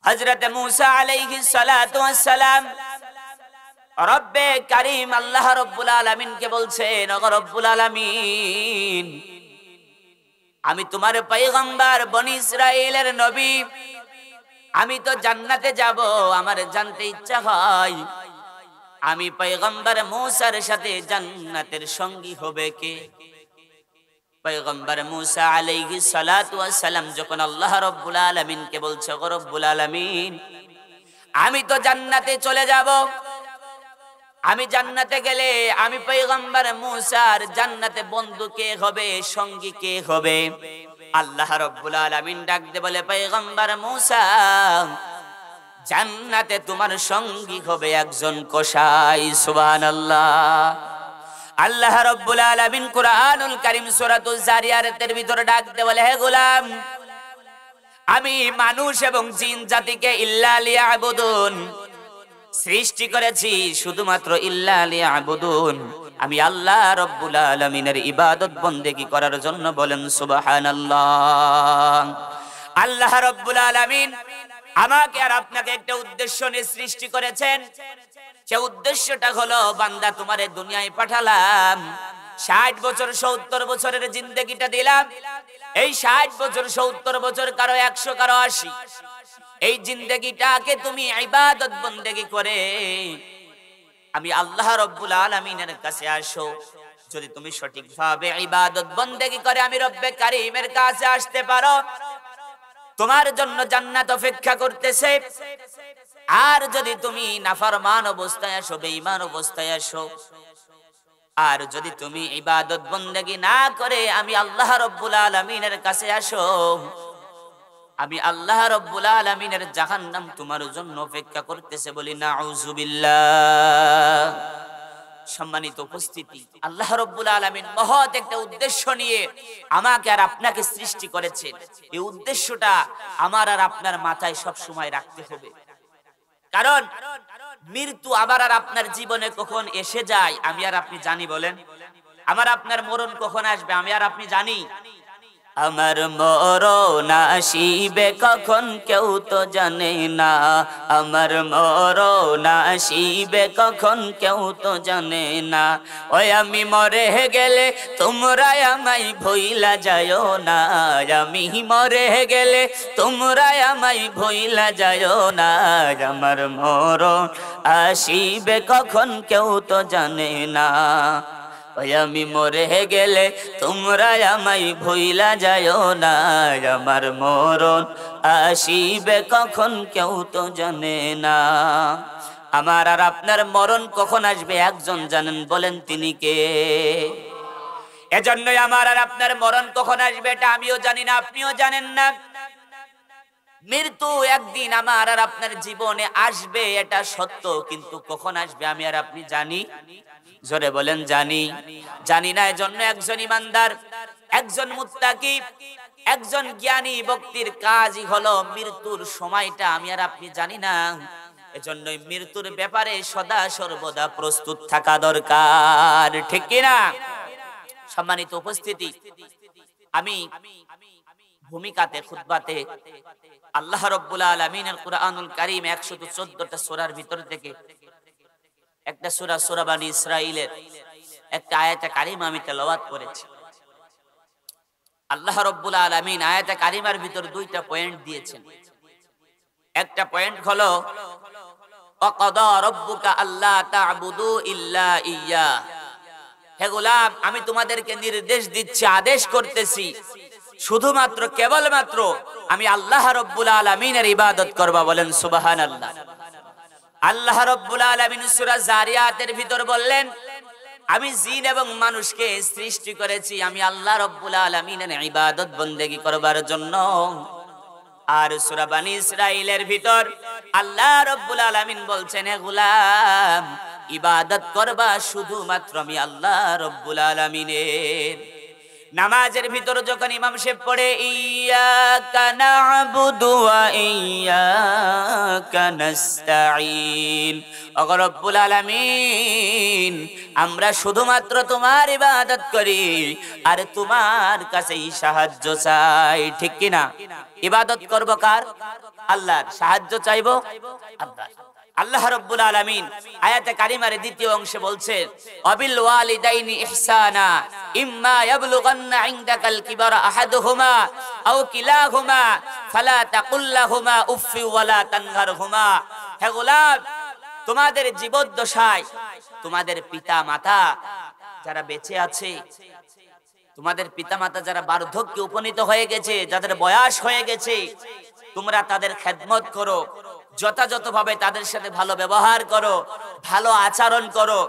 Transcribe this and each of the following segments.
হযরত মূসা আলাইহিস সালাতু ওয়াস সালাম রব্বে কারীম আল্লাহ রাব্বুল আলামিনকে বলছেন, ওগো রব্বুল আলামিন, আমি তোমার পয়গম্বর বনি ইসরাইলের নবী, আমি তো জান্নাতে যাব, আমার জানতে ইচ্ছা হয় আমি পয়গম্বর মূসার সাথে জান্নাতের সঙ্গী হবে কে? পয়গম্বর মূসা আলাইহিস সালাতু ওয়াস সালাম যখন আল্লাহ রাব্বুল আলামিনকে বলছে, ওগো রব্বুল আলামিন, আমি তো জান্নাতে চলে যাব, আমি জান্নাতে গেলে আমি পয়গম্বর মূসার জান্নাতে বন্ধু কে হবে, সঙ্গী কে হবে? আল্লাহ রাব্বুল আলামিন ডাক দিয়ে বলে, পয়গম্বর মূসা, জান্নাতে তোমার সঙ্গী হবে একজন কসাই। সুবহানাল্লাহ। আল্লাহ রাব্বুল আলামিন কুরআনুল কারীম সূরাতুল জারিয়াতের ভিতরে ডাক দিয়ে বলে, হে গোলাম, আমি মানুষ এবং জিন জাতিকে ইল্লা লিয়াবুদুন সৃষ্টি করেছি, শুধুমাত্র ইল্লা লিয়াবুদুন, আমি আল্লাহ রাব্বুল আলামিনের ইবাদত বন্দেগী করার জন্য। বলেন সুবহানাল্লাহ। আল্লাহ রাব্বুল আলামিন আমাকে আর আপনাকে একটা উদ্দেশ্য নিয়ে সৃষ্টি করেছেন। সে উদ্দেশ্যটা হলো, বান্দা তোমারে দুনিয়ায় পাঠালাম, 60 বছর 70 বছরের জিন্দেগিটা দিলাম। এই 60 বছর 70 বছর, কারো 100, কারো 80, এই জিন্দেগিটাকে তুমি ইবাদত বন্দেগী করে আমি আল্লাহ রাব্বুল আলামিনের কাছে আসো। যদি তুমি সঠিকভাবে ইবাদত বন্দেগী করে আমি রব্বে কারীমের কাছে আসতে পারো, তোমার জন্য জান্নাত অপেক্ষা করতেছে। আর যদি তুমি নাফরমান অবস্থায় আসো, বেঈমান অবস্থায় আসো, আর যদি তুমি ইবাদত বন্দেগী না করে আমি আল্লাহ রাব্বুল আলামিনের কাছে আসো, আমি আল্লাহ রাব্বুল আলামিনের জাহান্নাম তোমার জন্য অপেক্ষা করতেছে। বলি নাউযুবিল্লাহ। সম্মানিত উপস্থিতি, আল্লাহ রাব্বুল আলামিন মহৎ একটা উদ্দেশ্য নিয়ে আমাকে আর আপনাকে সৃষ্টি করেছেন। এই উদ্দেশ্যটা আমার আর আপনার মাথায় সব সময় রাখতে হবে, কারণ মৃত্যু আমার আর আপনার জীবনে কখন এসে যায় আমি আর আপনি জানি? বলেন, আমার আপনার মরণ কখন আসবে আমি আর আপনি জানি? আমার মরণ আসিবে কখন কেউ তো জানে না, আমার মরণ আসিবে কখন কেউ তো জানে না। ওই আমি মরে গেলে তোমরা আমায় ভুইলা যায়ও না, আমি মরে গেলে তোমরা আমায় ভুইলা যায়ও না। আমার মরণ আসিবে কখন কেউ তো জানে না, ওই আমি মরে গেলে তোমরা আমায় ভুইলা যায়ও না। আমার মরণ আসিবে কখন কেউ তো জানে না। আমার আর আপনার মরণ কখন আসবে একজন জানেন, বলেন তিনি কে? এজন্যই আমার আর আপনার মরণ কখন আসবে এটা আমিও জানি না, আপনিও জানেন না। মৃত্যু একদিন আমার আর আপনার জীবনে আসবে, এটা সত্য, কিন্তু কখন আসবে আমি আর আপনি জানি? জোরে বলেন জানি? জানি না। এজন্য একজন ইমানদার, একজন মুত্তাকি, একজন জ্ঞানী ব্যক্তির কাজই হলো মৃত্যুর সময়টা আমি আর আপনি জানি না। এজন্যই মৃত্যুর ব্যাপারে সদা সর্বদা প্রস্তুত থাকা দরকার, ঠিক কি না? সম্মানিত উপস্থিতি, আমি ভূমিকাতে খুতবাতে আল্লাহ রাব্বুল আলামিনের কুরআনুল কারীম 114টা সূরার ভিতর থেকে একটা সূরা, সূরা বনী ইসরাঈলের একটা আয়াতে কারিমা আমি তেলাওয়াত করেছি। আল্লাহ রাব্বুল আলামিন আয়াতে কারিমার ভিতর দুইটা পয়েন্ট দিয়েছেন। একটা পয়েন্ট হলো ওয়াকাদা রাব্বুকা আল্লা তা'বুদু ইল্লা ইয়্যা, হে গোলাম আমি তোমাদেরকে নির্দেশ দিচ্ছি, আদেশ করতেছি, শুধুমাত্র কেবলমাত্র আমি আল্লাহ রাব্বুল আলামিনের ইবাদত করবা। বলেন সুবহানাল্লাহ। আল্লাহ রাব্বুল আলামিন সূরা জারিয়াতের ভিতর বললেন, আমি জিন এবং মানুষকে সৃষ্টি করেছি আমি আল্লাহ রাব্বুল আলামিনের ইবাদত বন্দেগী করবার জন্য। আর সূরা বনী ইসরাঈলের ভিতর আল্লাহ রাব্বুল আলামিন বলছেন, হে গোলাম ইবাদত করবা শুধুমাত্র আমি আল্লাহ রাব্বুল আলামিনের। নামাজের ভিতর যখন ইমাম সাহেব পড়ে ইয়্যাকা না'বুদু ওয়া ইয়্যাকা ইয়্যাকা নাস্তাঈন। ও রব্বুল আলামিন, আমরা শুধুমাত্র তোমার ইবাদত করি আর তোমার কাছেই সাহায্য চাই, ঠিক কি না? ইবাদত করব কার? আল্লাহর। সাহায্য চাইবো আল্লাহর। আল্লাহ রাব্বুল আলামিন আয়াতে কারিমার দ্বিতীয় অংশে বলছেন, ওয়াবিল ওয়ালিদাইনি ইহসানা ইম্মা ইয়াবলুগান্না ইনদাকাল কিবারা আহাদুহুমা আও কিলাহুমা ফালা তাকুল লাহুমা উফফি ওয়ালা তানহারহুমা। হে গোলাম, তোমাদের জীবদ্দশায় তোমাদের পিতা মাতা যারা বেঁচে আছে, তোমাদের পিতা মাতা যারা বার্ধক্যে উপনীত হয়ে গেছে, যাদের বয়স হয়ে গেছে, তোমরা তাদের খেদমত করো, যথাযথভাবে তাদের সাথে ভালো ব্যবহার করো, ভালো আচরণ করো।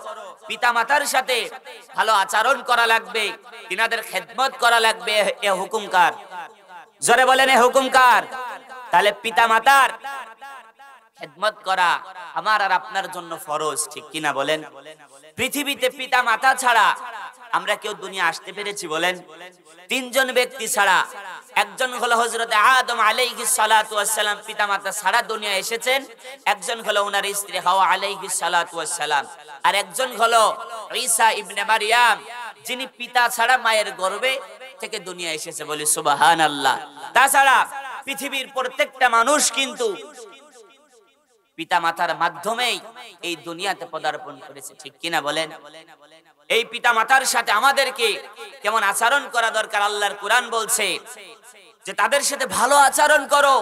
পিতা মাতার সাথে ভালো আচরণ করা লাগবে, তিনাদের খেদমত করা লাগবে। এ হুকুম কার? জোরে বলেন, এ হুকুম কার? তাহলে পিতা মাতার খেদমত করা আমার আর আপনার জন্য ফরজ, ঠিক কিনা বলেন? পৃথিবীতে পিতা মাতা ছাড়া আমরা কেউ দুনিয়া আসতে পেরেছি বলেন? তিনজন ব্যক্তি ছাড়া, একজন হলো হযরত আদম আলাইহিস সালাতু ওয়াস সালাম, পিতা মাতা ছাড়া দুনিয়া এসেছেন। একজন হলো ওনার স্ত্রী হাওয়া আলাইহিস সালাতু ওয়াস সালাম। আর একজন হলো ঈসা ইবনে মারইয়াম, যিনি পিতা ছাড়া মায়ের গর্ভে থেকে দুনিয়া এসেছে, বলি সুবহানাল্লাহ। তাছাড়া পৃথিবীর প্রত্যেকটা মানুষ কিন্তু পিতা মাতার মাধ্যমেই এই দুনিয়াতে পদার্পণ করেছে, ঠিক কিনা বলেন? এই পিতা মাতার সাথে আমাদেরকে কেমন আচরণ করা দরকার? আল্লাহর কোরআন বলছে যে তাদের সাথে ভালো আচরণ করো,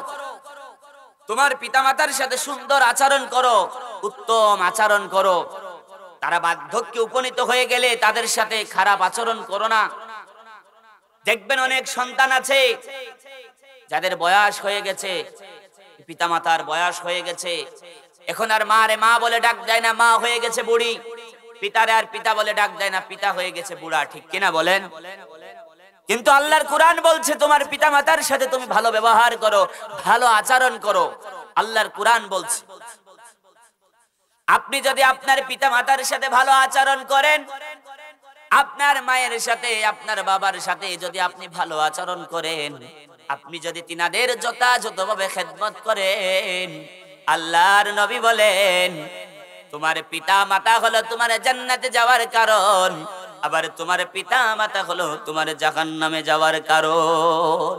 তোমার পিতা মাতার সাথে সুন্দর আচরণ করো, উত্তম আচরণ করো। তারা বার্ধক্যে উপনীত হয়ে গেলে তাদের সাথে খারাপ আচরণ করো না। দেখবেন অনেক সন্তান আছে যাদের বয়স হয়ে গেছে, পিতা মাতার বয়স হয়ে গেছে, এখন আর মা রে মা বলে ডাক দেয় না, মা হয়ে গেছে বুড়ি। পিতারে আর পিতা বলে ডাক দেয় না, পিতা হয়ে গেছে বুড়া, ঠিক কিনা বলেন? কিন্তু আল্লাহর কোরআন বলছে তোমার পিতা মাতার সাথে তুমি ভালো ব্যবহার করো, ভালো আচরণ করো। আল্লাহর কোরআন বলছে আপনি যদি আপনার পিতা মাতার সাথে ভালো আচরণ করেন, আপনার মায়ের সাথে, আপনার বাবার সাথে যদি আপনি ভালো আচরণ করেন, আপনি যদি তিনাদের যথাযথভাবে খেদমত করেন, আল্লাহর নবী বলেন তোমার পিতা মাতা হলো তোমার জান্নাতে যাওয়ার কারণ, আবার তোমার পিতা মাতা হলো তোমার জাহান্নামে যাওয়ার কারণ।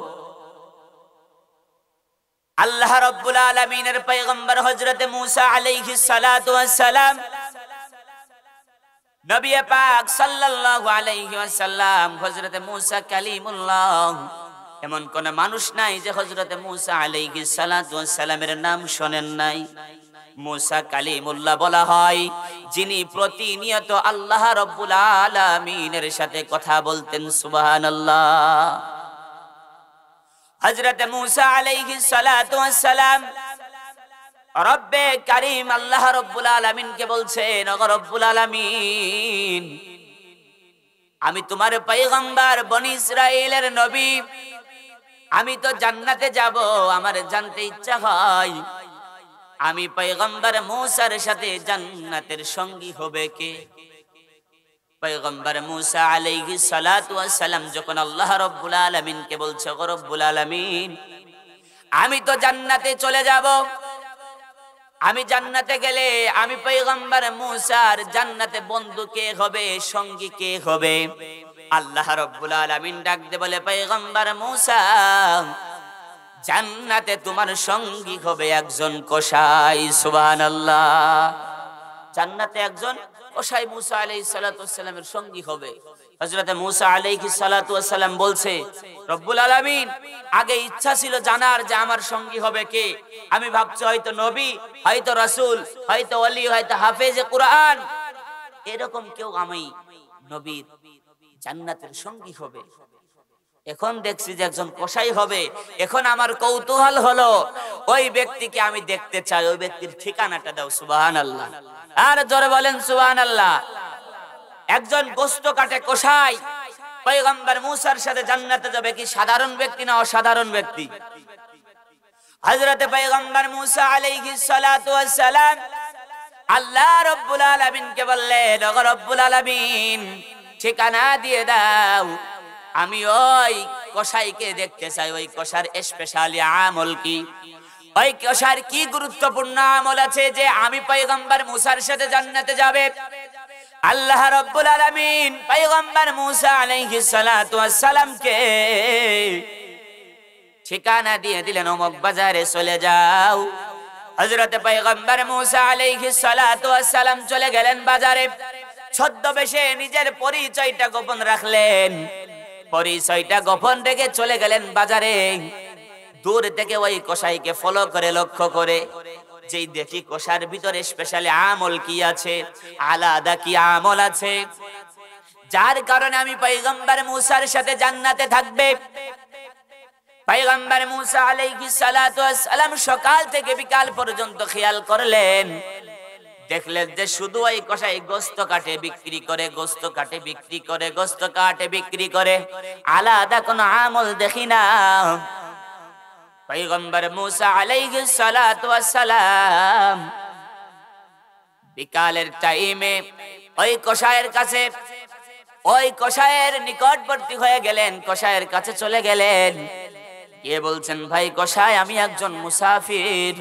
আল্লাহ রাব্বুল আলামিনের পয়গম্বর হযরত মূসা আলাইহিস সালাতু ওয়াস সালাম, নবী পাক সাল্লাল্লাহু আলাইহি ওয়াসাল্লাম, হযরত মূসা কালিমুল্লাহ। এমন কোন মানুষ নাই যে হযরত মূসা আলাইহিস সালাতু ওয়াস সালামের নাম শোনেন নাই। মূসা কালিমুল্লাহ বলা হয় যিনি প্রতিনিয়ত আল্লাহ রাব্বুল আলামিনের সাথে কথা বলতেন, সুবহানাল্লাহ। হযরত মূসা আলাইহিস সালাতু ওয়াস সালাম রব্বে কারীম আল্লাহ রাব্বুল আলামিনকে বলছেন, ও রব্বুল আলামিন, আমি তোমার পয়গম্বর, বনি ইসরাইলের নবী, আমি তো জান্নাতে যাব, আমার জানতে ইচ্ছা হয় আমি পয়গম্বর মূসার সাথে জান্নাতের সঙ্গী হবে কে? পয়গম্বর মূসা আলাইহিস সালাতু ওয়াস সালাম যখন আল্লাহ রাব্বুল আলামিনকে বলছে, ও রব্বুল আলামিন, আমি তো জান্নাতে চলে যাব, আমি জান্নাতে গেলে আমি পয়গম্বর মূসার জান্নাতে বন্ধু কে হবে, সঙ্গী কে হবে? আল্লাহ রাব্বুল আলামিন ডাক দিয়ে বলে, পয়গম্বর মূসা, জান্নাতে তোমার সঙ্গী হবে একজন কসাই, সুবহানাল্লাহ। জান্নাতে একজন কসাই মূসা আলাইহিস সালাতু ওয়াস সালামের সঙ্গী হবে। হযরত মূসা আলাইহিস সালাতু ওয়াস সালাম বলছে, রব্বুল আলামিন, আগে ইচ্ছা ছিল জানার যে আমার সঙ্গী হবে কে। আমি ভাবছি হয়তো নবী, হয়তো রাসূল, হয়তো ওলি, হয়তো হাফেজে কুরআন, এরকম কেউ আমি নবীর জান্নাতের সঙ্গী হবে। এখন দেখছি যে একজন কসাই হবে। এখন আমার কৌতূহল হলো ওই ব্যক্তিকে আমি দেখতে চাই, ওই ব্যক্তির ঠিকানাটা দাও, সুবহানাল্লাহ। আর জোরে বলেন সুবহানাল্লাহ। একজন গোশত কাটে কসাই পয়গম্বর মূসার সাথে জান্নাতে যাবে, কি সাধারণ ব্যক্তি না অসাধারণ ব্যক্তি? হযরত পয়গম্বর মূসা আলাইহিস সালাতু ওয়াস সালাম আল্লাহ রাব্বুল আলামিনকে বললেন, ও রব্বুল আলামিন, ঠিকানা দিয়ে দাও, আমি ওই কসাইকে দেখতে চাই, ওই কসার স্পেশালি আমল কি? ওই কষার কি গুরুত্বপূর্ণ আমল আছে যে আমি পয়গম্বর মুসার সাথে জান্নাতে যাবে? আল্লাহ রাব্বুল আলামিন পয়গম্বর মুসা আলাইহিস সালাতু ওয়াস সালামকে ঠিকানা দিয়ে দিলেন, অমুক বাজারে চলে যাও। হযরত পয়গম্বর মুসা আলাইহিস সালাতু ওয়াস সালাম চলে গেলেন বাজারে। ছদ্মবেশে নিজের পরিচয়টা গোপন রাখলেন, পরিচয়টা গোপন রেখে চলে গেলেন বাজারে। দূর থেকে ওই কসাইকে ফলো করে লক্ষ্য করে, যেই দেখি কষার ভিতরে স্পেশালি আমল কি আছে, আলাদা কি আমল আছে, যার কারণে আমি পয়গম্বর মুসার সাথে জান্নাতে থাকবে। পয়গম্বর মুসা আলাইহিস সালাতু ওয়াস সালাম সকাল থেকে বিকাল পর্যন্ত খেয়াল করলেন, দেখলেন যে শুধু ওই কসাই গোশত কাটে বিক্রি করে, গোশত কাটে বিক্রি করে, গোশত কাটে বিক্রি করে, আলাদা কোনো আমল দেখি না। পয়গম্বর মুসা আলাইহিস সালাতু ওয়াস সালাম বিকালের টাইমে ওই কসাইয়ের কাছে, ওই কসাইয়ের নিকটবর্তী হয়ে গেলেন, কসাইয়ের কাছে চলে গেলেন, কে বলছেন, ভাই কসাই, আমি একজন মুসাফির,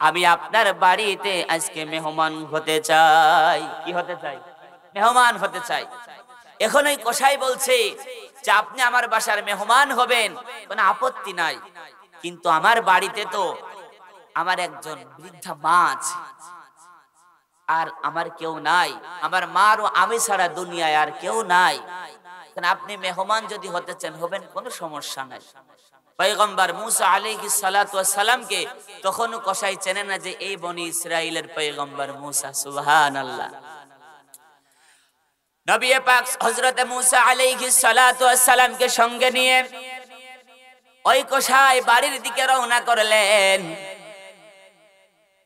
আমি আপনার বাড়িতে আজকে মেহমান হতে চাই। কি হতে চাই? মেহমান হতে চাই। এখন ওই কসাই বলছে যে আপনি আমার বাসার মেহমান হবেন, কোনো আপত্তি নাই, কিন্তু আমার বাড়িতে তো আমার একজন বৃদ্ধা মা আছে, আর আমার কেউ নাই, আমার মার ও আমি ছাড়া দুনিয়ায় আর কেউ নাই, আপনি মেহমান যদি হতে চান হবেন, কোনো সমস্যা নাই। পয়গম্বর মুসা আলাইহিস সালাতু ওয়াস সালামকে তখনও কসাই চেনে না যে এই বনি ইসরাইলের পয়গম্বর মুসা। সুবহানাল্লাহ। নবী পাক হযরত মুসা আলাইহিস সালাতু ওয়াস সালামকে সঙ্গে নিয়ে ওই কসাই বাড়ির দিকে রওনা করলেন।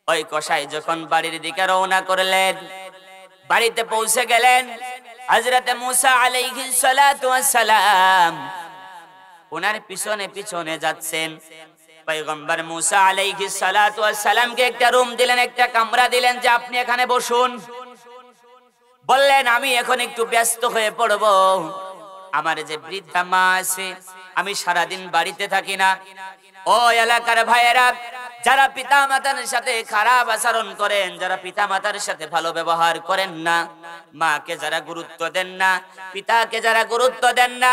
ওই কসাই যখন বাড়ির দিকে রওনা করলেন, বাড়িতে পৌঁছে গেলেন, হযরত মুসা আলাইহিস সালাতু ওয়াস সালাম ওনার পিছনে পিছনে যাচ্ছেন। পয়গম্বর মুসা আলাইহিস সালাতু ওয়াস সালামকে একটা রুম দিলেন, একটা কামরা দিলেন যে আপনি এখানে বসুন। বললেন আমি এখন একটু ব্যস্ত হয়ে পড়ব, আমার যে বৃদ্ধা মা আছে, আমি সারাদিন বাড়িতে থাকি না। ও এলাকার ভাইয়েরা, যারা পিতা মাতার সাথে খারাপ আচরণ করেন, যারা পিতা মাতার সাথে ভালো ব্যবহার করেন না, মাকে যারা গুরুত্ব দেন না, পিতাকে যারা গুরুত্ব দেন না,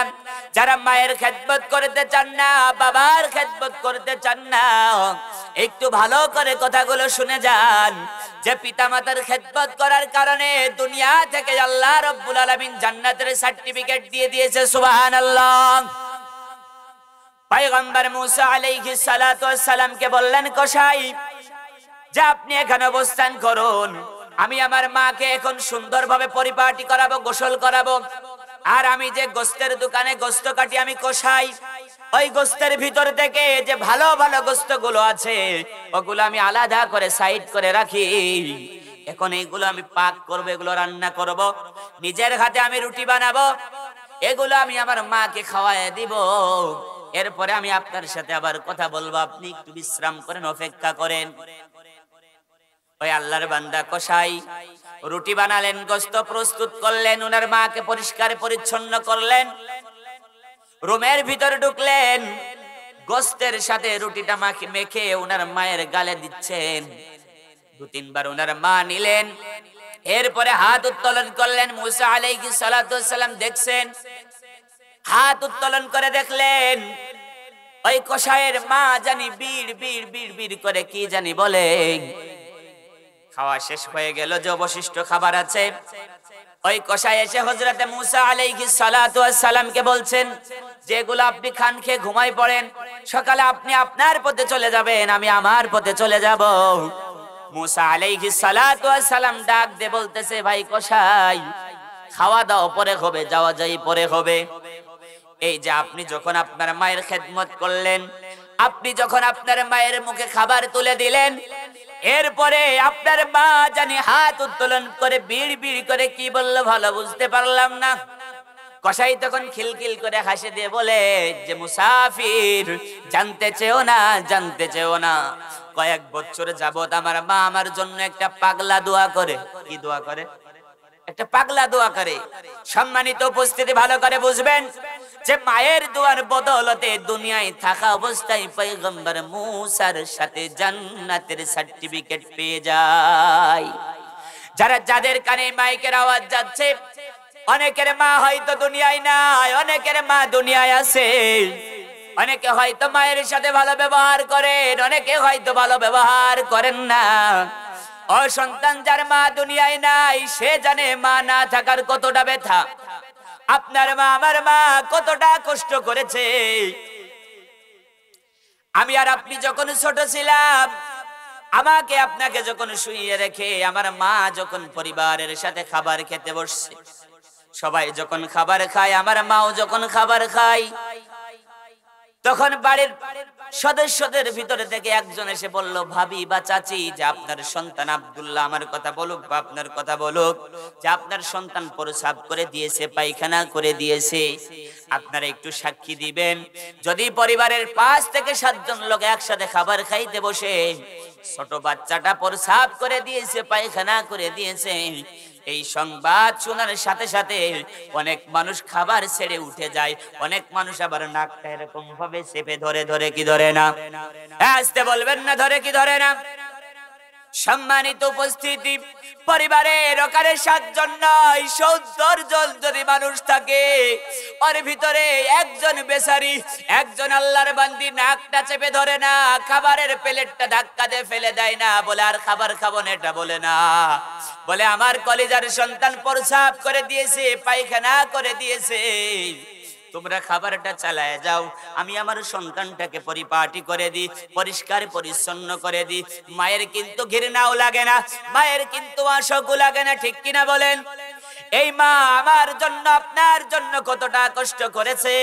যারা মায়ের খেদমত করতে চান না, বাবার খেদমত করতে চান না, একটু ভালো করে কথাগুলো শুনে যান যে পিতা মাতার খেদমত করার কারণে দুনিয়া থেকে আল্লাহ রাব্বুল আলামিন জান্নাতের সার্টিফিকেট দিয়ে দিয়েছে। সুবহানাল্লাহ। পয়গম্বর মুসা আলাইহিস সালাতু ওয়াস সালামকে বললেন, কসাই যে আপনি এখানে অবস্থান করুন, আমি আমার মাকে এখন সুন্দরভাবে পরিপাটি করাবো, গোসল করাবো, আর আমি যে গোশতের দোকানে গোশত কাটি, আমি কসাই, ওই গোশতের ভিতর থেকে যে ভালো ভালো গোশতগুলো আছে ওগুলো আমি আলাদা করে সাইড করে রাখি। এখন এইগুলো আমি পাক করব, এগুলো রান্না করব, নিজের হাতে আমি রুটি বানাবো, এগুলো আমি আমার মাকে খাওয়ায় দিব। এরপরে আমি আপনার সাথে আবার কথা বলবো, আপনি একটু বিশ্রাম করেন, অপেক্ষা করেন। ওই আল্লাহর বান্দা কসাই রুটি বানালেন, গোশত প্রস্তুত করলেন, ওনার মাকে পরিষ্কার পরিচ্ছন্ন করলেন, রুমের ভিতরে ঢুকলেন, গোশতের সাথে রুটিটা মেখে ওনার মায়ের গালে দিচ্ছেন। দু তিনবার ওনার মা নিলেন, এরপরে হাত উত্তোলন করলেন। মুসা আলাইহিস সালাতু ওয়াস সালাম দেখছেন, হাত উত্তোলন করে দেখলেন ওই কসাইয়ের মা জানি বিড় বিড় বিড় বিড় করে কি জানি বলে। খাওয়া শেষ হয়ে গেল, যে অবশিষ্ট খাবার আছে, ওই কসাই এসে হযরত মুসা আলাইহিস সালাতু ওয়াস সালামকে বলছেন, যেগুলো আপনি খান খেয়ে ঘুমাই পড়েন, সকালে আপনি আপনার পথে চলে যাবেন, আমি আমার পথে চলে যাব। মুসা আলাইহিস সালাতু ওয়াস সালাম ডাক দিয়ে বলতেছে, ভাই কসাই, খাওয়া দাওয়া পরে হবে, যাওয়া যাই পরে হবে। এই যে আপনি যখন আপনার মায়ের খেদমত করলেন, আপনি যখন আপনার মায়ের মুখে খাবার তুলে দিলেন, এরপরে আপনার মা জানি হাত উত্তোলন করে বিড় বিড় করে কি বললো ভালো বুঝতে পারলাম না। কসাই তখন খিলখিল করে হাসি দিয়ে বলে যে মুসাফির, জানতে চেও না, জানতে চেও না, কয়েক বছর যাবত আমার মা আমার জন্য একটা পাগলা দোয়া করে। কি দোয়া করে? একটা পাগলা দোয়া করে। সম্মানিত উপস্থিতি, ভালো করে বুঝবেন যে মায়ের দোয়ার বদৌলতে দুনিয়ায় থাকা অবস্থায় পয়গম্বর মূসার সাথে জান্নাতের সার্টিফিকেট পেয়ে যায়। যাদের কানে মাইকের আওয়াজ যাচ্ছে, অনেকের মা হয়তো দুনিয়ায় নাই, অনেকের মা দুনিয়ায় আছে। অনেকে হয়তো মায়ের সাথে ভালো ব্যবহার করেন, অনেকে হয়তো ভালো ব্যবহার করেন না। অসন্তান যার মা দুনিয়ায় নাই সে জানে মা না থাকার কতটা ব্যথা। আপনার মা আমার মা কতটা কষ্ট করেছে। আমি আর আপনি যখন ছোট ছিলাম, আমাকে আপনাকে যখন শুইয়ে রেখে আমার মা যখন পরিবারের সাথে খাবার খেতে বসছে, সবাই যখন খাবার খায়, আমার মাও যখন খাবার খায়, তখন বাড়ির সদস্যদের ভিতরে থেকে একজন এসে বলল, ভাবি বা চাচি, যে আপনার সন্তান আব্দুল্লাহ আমার কথা বলুক বা আপনার কথা বলুক, যে আপনার সন্তান প্রস্রাব করে দিয়েছে, পায়খানা করে দিয়েছে, আপনারা একটু সাক্ষী দিবেন। যদি পরিবারের 5 থেকে 7 জন লোক একসাথে খাবার খাইতে বসে ছোট বাচ্চাটা প্রস্রাব করে দিয়েছে, পায়খানা করে দিয়েছে, এই সংবাদ শোনার সাথে সাথে অনেক মানুষ খাবার ছেড়ে উঠে যায়, অনেক মানুষ আবার নাকটা এরকম ভাবে চেপে ধরে কি ধরে না? আসতে বলবেন না, ধরে কি ধরে না? সম্মানিত উপস্থিতি, পরিবারের ওখানে 7 জন নয় 70 জন যদি মানুষ থাকে, ওর ভিতরে একজন বেচারি, একজন আল্লাহর বান্দি নাকটা চেপে ধরে না, খাবারের প্লেটটা ধাক্কা দিয়ে ফেলে দেয় না, বলে আর খাবার খাবো না, এটা বলে না, বলে আমার কলিজার সন্তান প্রস্রাব করে দিয়েছে, পায়খানা করে দিয়েছে, তোমরা খাবারটা চালায় যাও, আমি আমার সন্তানটাকে পরিপাটি করে দিই, পরিষ্কার পরিচ্ছন্ন করে দিই। মায়ের কিন্তু ঘৃণাও লাগে না, মায়ের কিন্তু আশাও লাগে না, ঠিক কিনা বলেন? এই মা আমার জন্য আপনার জন্য কতটা কষ্ট করেছে।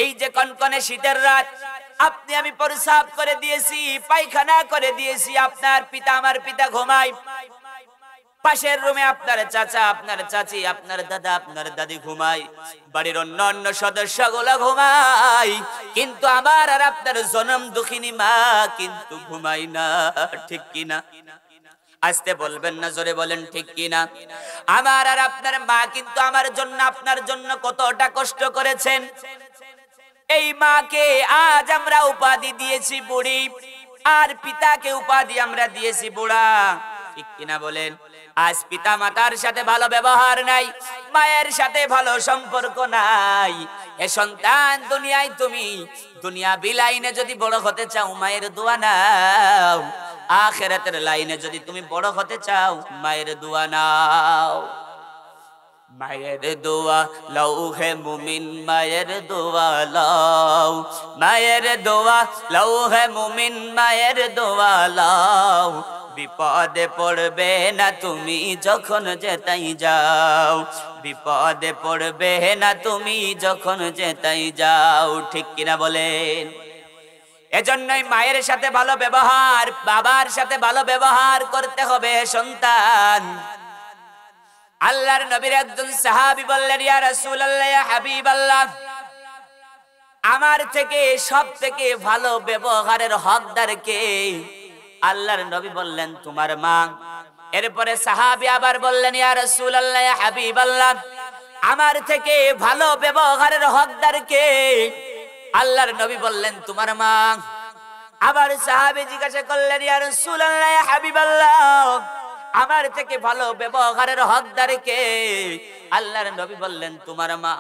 এই যে কনকনে শীতের রাত, আপনি আমি প্রস্রাব করে দিয়েছি, পায়খানা করে দিয়েছি, আপনার পিতা আমার পিতা ঘুমায়, পাশের রুমে আপনার চাচা, আপনার চাচি, আপনার দাদা, আপনার দাদি ঘুমায়, বাড়ির অন্য সদস্যগুলো ঘুমায়, কিন্তু আমার আর আপনার জনম দুঃখিনী মা কিন্তু ঘুমায় না, ঠিক কিনা? আসতে বলবেন না, জোরে বলেন ঠিক কিনা? আমার আর আপনার মা কিন্তু আমার জন্য আপনার জন্য কতটা কষ্ট করেছেন। এই মাকে আজ আমরা উপাধি দিয়েছি বুড়ি, আর পিতাকে উপাধি আমরা দিয়েছি বুড়া, ঠিক কিনা বলেন? আজ পিতা মাতার সাথে ভালো ব্যবহার নাই, মায়ের সাথে ভালো সম্পর্ক নাই। এ সন্তান, দুনিয়ায় তুমি দুনিয়া বিলাইনে যদি বড় হতে চাও, মায়ের দোয়া নাও। আখিরাতের লাইনে যদি তুমি বড় হতে চাও, মায়ের দোয়া নাও। মায়ের দোয়া লও হে মুমিন, মায়ের দোয়া লও, মায়ের দোয়া লও হে মুমিন, মায়ের দোয়া লও। বিপদে পড়বে না তুমি যখন যেতাই যাও, বিপদে পড়বে না তুমি যখন যেতাই যাও, ঠিক কিনা বলেন? এজন্যই মায়ের সাথে ভালো ব্যবহার, বাবার সাথে ভালো ব্যবহার করতে হবে সন্তান। আল্লাহর নবীর একজন সাহাবী বললেন, ইয়া রাসূলুল্লাহ, ইয়া হাবিবাল্লাহ, আমার থেকে সব থেকে ভালো ব্যবহারের হকদার কে? আল্লাহর নবী বললেন, তোমার মা। এরপরে সাহাবী আবার বললেন, ইয়া রাসূলুল্লাহ, ইয়া হাবিবাল্লাহ, আমার থেকে ভালো ব্যবহারের হকদার কে? আল্লাহর নবী বললেন, তোমার মা। আবার সাহাবী জিজ্ঞাসা করলেন, ইয়া রাসূলুল্লাহ, ইয়া হাবিবাল্লাহ, আমার থেকে ভালো ব্যবহারের হকদার কে? আল্লাহর নবী বললেন, তোমার মা।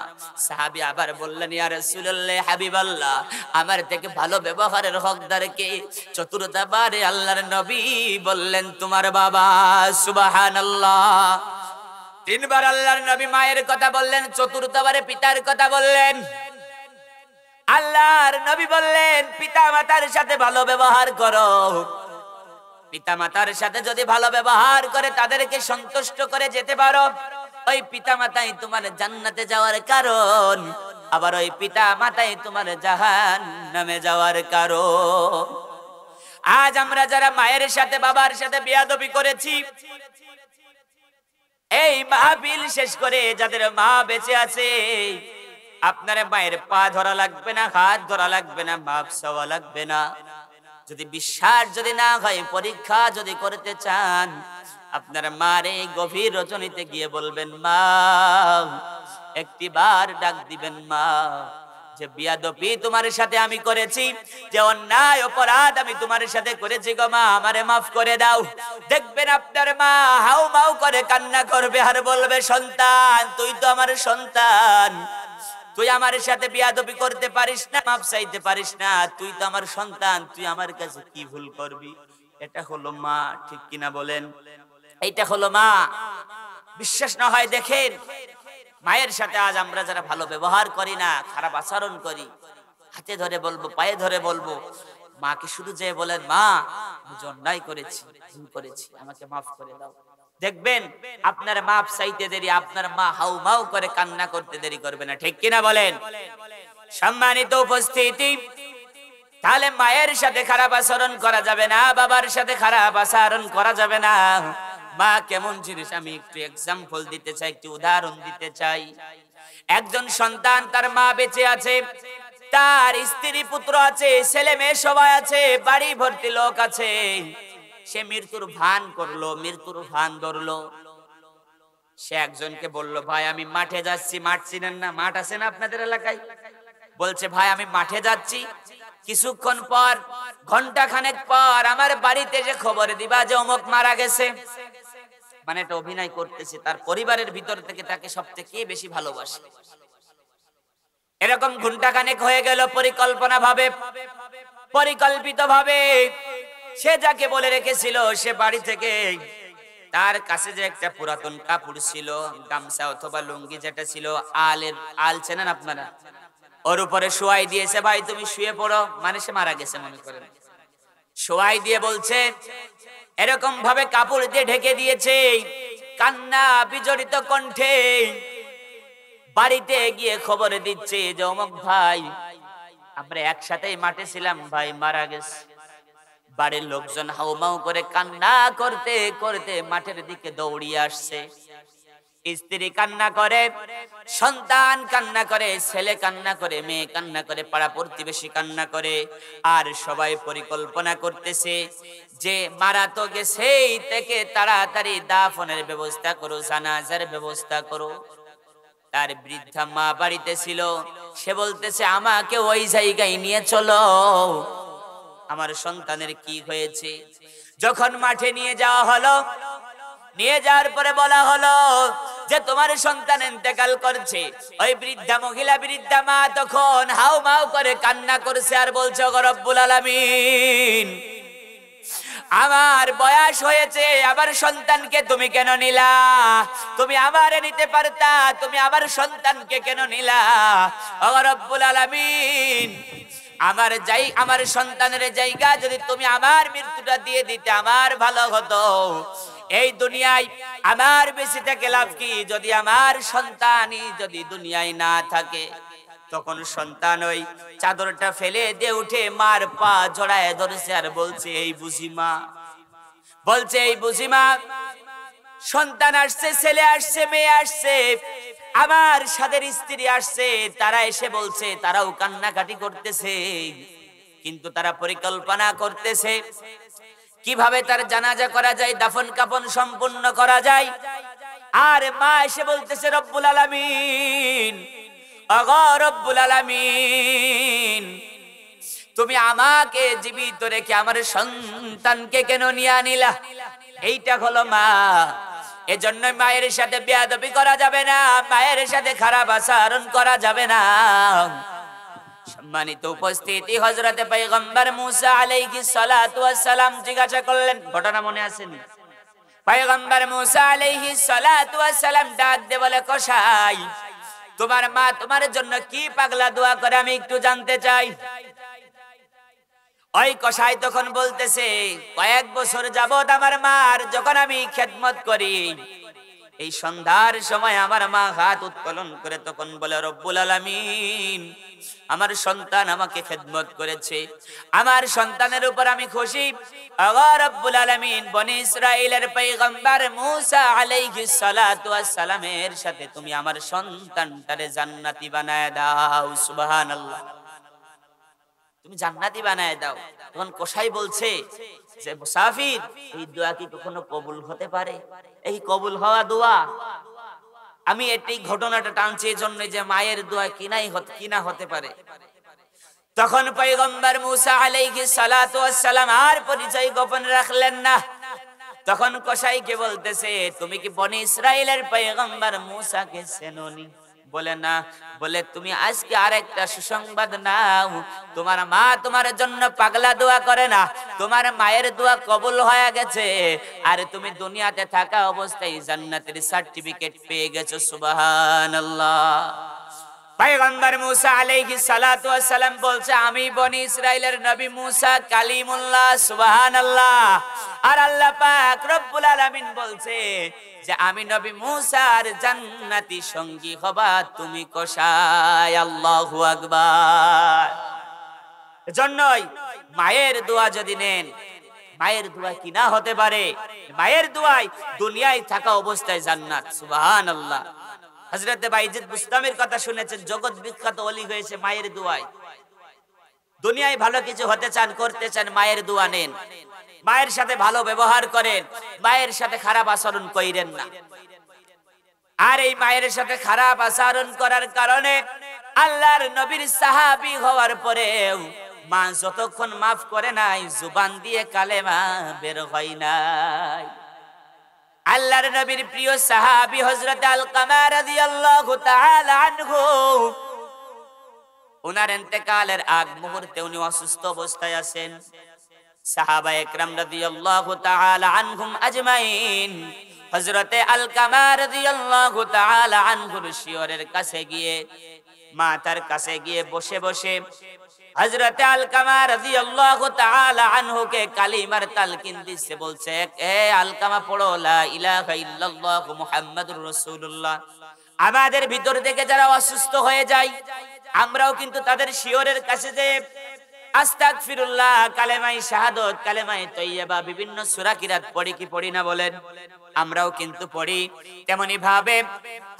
সাহাবী আবার বললেন, ইয়া রাসূলুল্লাহ, হাবিবাল্লাহ, আমার থেকে ভালো ব্যবহারের হকদার কে? চতুর্থবারে আল্লাহর নবী বললেন, তোমার বাবা। সুবহানাল্লাহ। 3 বার আল্লাহর নবী মায়ের কথা বললেন, চতুর্থবারে পিতার কথা বললেন। আল্লাহর নবী বললেন, পিতা মাতার সাথে ভালো ব্যবহার করো। পিতা মাতার সাথে যদি ভালো ব্যবহার করে তাদেরকে সন্তুষ্ট করে যেতে পারো, ওই পিতা মাতাই তোমার জান্নাতে যাওয়ার কারণ, আবার ওই পিতা মাতাই তোমার জাহান্নামে যাওয়ার কারণ। আজ আমরা যারা মায়ের সাথে বাবার সাথে বেয়াদবি করেছি, এই মাহফিল শেষ করে যাদের মা বেঁচে আছে, আপনার মায়ের পা ধরা লাগবে না, হাত ধরা লাগবে না, মাপ চাওয়া লাগবে না। যদি বিশ্বাস যদি না হয়, পরীক্ষা যদি করতে চান, আপনার মার এই গভীর রজনীতে গিয়ে বলবেন, মা, একটিবার ডাক দিবেন, মা, যে বিয়াদবি তোমার সাথে আমি করেছি, যে অন্যায় অপরাধ আমি তোমার সাথে করেছি গো মা, আমারে মাফ করে দাও। দেখবেন আপনার মা হাউ মাউ করে কান্না করবে আর বলবে, সন্তান, তুই তো আমার সন্তান, তুই আমার সাথে বিয়াদবি করতে পারিস না, মাফ চাইতে পারিস না, তুই তো আমার সন্তান, তুই আমার কাছে কি ভুল করবি? এটা হলো মা, ঠিক কিনা বলেন? এইটা হলো মা। বিশ্বাস না হয় দেখেন, মায়ের সাথে আজ আমরা যারা ভালো ব্যবহার করি না, খারাপ আচরণ করি, হাতে ধরে বলবো, পায়ে ধরে বলবো, মাকে শুধু যে বলেন, মা, আমি অন্যায় করেছি, ভুল করেছি, আমাকে মাফ করে দাও। দেখবেন আপনার মাপ চাইতে দেরি, আপনার মা হাউ মাউ করে কান্না করতে দেরি করবে না, ঠিক কিনা বলেন? সম্মানিত উপস্থিতি, তাহলে মায়ের সাথে খারাপ আচরণ করা যাবে না, বাবার সাথে খারাপ আচরণ করা যাবে না। মা কেমন জিনিস আমি একটু এক্সাম্পল দিতে চাই, একটু উদাহরণ দিতে চাই। একজন সন্তান, তার মা বেঁচে আছে, তার স্ত্রী পুত্র আছে, ছেলে মেয়ে সবাই আছে, বাড়ি ভর্তি লোক আছে। সে মৃত্যুর ভান করলো, মৃত্যুর ভান ধরলো। সে একজনকে বলল, ভাই আমি মাঠে যাচ্ছি। মাঠ চিনেন না? মাঠ আছে না আপনাদের এলাকায়? বলছে, ভাই আমি মাঠে যাচ্ছি, কিছুক্ষণ পর, ঘন্টা খানেক পর আমার বাড়িতে যে খবর দিবা যে অমুক মারা গেছে। মানে এটা অভিনয় করতেছে, তার পরিবারের ভিতর থেকে তাকে সবথেকে বেশি ভালোবাসে। এরকম ঘন্টা খানেক হয়ে গেল, পরিকল্পিত ভাবে সে যাকে বলে রেখেছিল, সে বাড়ি থেকে তার কাছে যে একটা পুরাতন কাপড় ছিল, গামছা অথবা লুঙ্গি যেটা ছিল, আল চেনেন আপনারা, ওর উপরে শোয়াই দিয়েছে, ভাই তুমি শুয়ে পড়ো। মানে সে মারা গেছে মনে করেন, শোয়াই দিয়ে বলছে, এরকম ভাবে কাপড় দিয়ে ঢেকে দিয়েছে, কান্না বিজড়িত কণ্ঠে বাড়িতে গিয়ে খবর দিচ্ছে যে অমুক ভাই, আমরা একসাথেই মাঠে ছিলাম, ভাই মারা গেছে। বাড়ির লোকজন হাউমাউ করে কান্না করতে করতে মাঠের দিকে দৌড়িয়ে আসছে। স্ত্রী কান্না করে, সন্তান কান্না করে, ছেলে কান্না করে, মেয়ে কান্না করে, পাড়া প্রতিবেশী কান্না করে, আর সবাই পরিকল্পনা করতেছে যে মারা তো গেছেই, থেকে তাড়াতাড়ি দাফনের ব্যবস্থা করো, জানাজার ব্যবস্থা করো। তার বৃদ্ধা মা বাড়িতে ছিল, সে বলতেছে, আমাকে ওই জায়গায় নিয়ে চলো, আমার সন্তানের কি হয়েছে। যখন মাঠে নিয়ে যাওয়া হলো, নিয়ে যাওয়ার পরে বলা হলো যে তোমার সন্তান ইন্তেকাল করছে। ওই বৃদ্ধা মহিলা, বৃদ্ধা মা তখন হাউ মাউ করে কান্না করছে আর বলছে, ওগো রব্বুল আলামিন, আমার বয়স হয়েছে, আমার সন্তানকে তুমি কেন নিলা? তুমি আমারে নিতে পারতা, তুমি আমার সন্তানকে কেন নিলা? ওগো রব্বুল আলামিন, আমার সন্তানের জায়গা যদি তুমি আমার মৃত্যুটা দিয়ে দিতে আমার ভালো হতো। এই দুনিয়ায় আমার বেঁচে থেকে লাভ কি, যদি আমার সন্তানই যদি দুনিয়ায় না থাকে? তখন সন্তান ওই চাদরটা ফেলে দিয়ে উঠে মার পা জড়ায় ধরেছে আর বলছে, এই বুঝি মা, বলছে এই বুঝি মা, সন্তান আসছে, ছেলে আসছে, মেয়ে আসছে, আমার সাদের স্ত্রী আসছে, তারা এসে বলছে, তারাও কান্নাকাটি করতেছে, কিন্তু তারা পরিকল্পনা করতেছে কিভাবে তার জানাজা করা যায়, দাফন কাফন সম্পূর্ণ করা যায়। আর মা এসে বলতেছে, রব্বুল আলামিন, ওগো রব্বুল আলামিন, তুমি আমাকে জীবিত রেখে আমার সন্তানকে কেন নিয়ে আনিলা? এইটা হলো মা। এজন্য মায়ের সাথে বেয়াদবি করা যাবে না, মায়ের সাথে খারাপ আচরণ করা যাবে না। সম্মানিত উপস্থিতি, হযরতে পয়গম্বর মুসা আলাইহিস সালাতু ওয়াস সালাম জিজ্ঞাসা করলেন, ঘটনা মনে আছে নি? পয়গম্বর মুসা আলাইহিস সালাতু ওয়াস সালাম ডাক দিয়ে বলে, কসাই, তোমার মা তোমার জন্য কি পাগলা দোয়া করে আমি একটু জানতে চাই। ওই কসাই তখন বলতেছে, কয়েক বছর যাবত আমার মার যখন আমি খেদমত করি, এই সন্ধ্যার সময় আমার মা হাত উত্তোলন করে তখন বলে, রব্বুল আলামিন, আমার সন্তান আমাকে খেদমত করেছে, আমার সন্তানের উপর আমি খুশি। ওগো রব্বুল আলামিন, বনি ইসরাইলের পয়গম্বর মুসা আলাইহিস সালাতু ওয়াস সালামের সাথে তুমি আমার সন্তানটারে জান্নাতি বানায় দাও। সুবহানাল্লাহ। তুমি জান্নাতি বানায় দাও। তখন কসাই বলছে যে মুসাফির, এই দোয়া কি কখনো কবুল হতে পারে? এই কবুল হওয়া দোয়া, আমি এই ঘটনাটা টানছি এই জন্য যে মায়ের দোয়া কিনা হতে পারে। তখন পয়গম্বর মুসা আলাইহিস সালাতু ওয়াস সালাম আর পরিচয় গোপন রাখলেন না। তখন কসাইকে বলতেছে, তুমি কি বনি ইসরাইলের পয়গম্বর মুসাকে চেনোনি? বলে না। বলে তুমি আজকে আরেকটা সুসংবাদ নাও, তোমার মা তোমার জন্য পাগলা দোয়া করে না, তোমার মায়ের দোয়া কবুল হয়ে গেছে, আর তুমি দুনিয়াতে থাকা অবস্থায় জান্নাতের সার্টিফিকেট পেয়ে গেছো। সুবহানাল্লাহ। পয়গম্বর মুসা আলাইহিস সালাতু ওয়াস সালাম বলছে, আমি বনি ইসরাইলের নবী মুসা কালিমুল্লাহ। সুবহানাল্লাহ। আর আল্লাহ পাক রব্বুল আলামিন বলছে যে আমি নবী মুসার জান্নাতি সঙ্গী হবা তুমি কসাই। আল্লাহু আকবার। এজন্যই মায়ের দোয়া যদি নেন, মায়ের দোয়া কি না হতে পারে? মায়ের দোয়ায় দুনিয়ায় থাকা অবস্থায় জান্নাত। সুবহানাল্লাহ। হযরত বাইজিদ বুস্তামির কথা শুনেছেন, জগৎ বিখ্যাত ওলি হয়েছে মায়ের দোয়ায়। দুনিয়ায় ভালো কিছু হতে চান, করতে চান, মায়ের দোয়া নেন, মায়ের সাথে ভালো ব্যবহার করেন, মায়ের সাথে খারাপ আচরণ কইরেন না। আর এই মায়ের সাথে খারাপ আচরণ করার কারণে আল্লাহর নবীর সাহাবী হওয়ার পরেও মা যতক্ষণ মাফ করে নাই, জুবান দিয়ে কালেমা বের হয় নাই। আল্লাহর নবীর প্রিয় সাহাবী হযরত আলকামা রাদিয়াল্লাহু তাআলা আনহু, ওনার ইন্তেকালের আগ মুহূর্তে উনি অসুস্থ অবস্থায় আছেন। সাহাবা একরাম রাদিয়াল্লাহু তাআলা আনহুম আজমাইন হযরতে আলকামা রাদিয়াল্লাহু তাআলা আনহুর শিয়রের কাছে গিয়ে, মাথার কাছে গিয়ে বসে বসে হযরতে আলকামা রাদিয়াল্লাহু তাআলা আনহুকে কালিমার তালকিন দিচ্ছে। বলছে, এ আলকামা পড়ো লা ইলাহা ইল্লাল্লাহু মুহাম্মাদুর রাসূলুল্লাহ। আমাদের ভিতর থেকে যারা অসুস্থ হয়ে যায়, আমরাও কিন্তু তাদের শিয়রের কাছে যে আস্তাগফিরুল্লাহ, কালেমায়ে শাহাদাত, কালেমায়ে তাইয়্যিবা, বিভিন্ন সূরা কিরাত পড়ি কি পড়ি না বলেন? আমরাও কিন্তু পড়ি। তেমনি ভাবে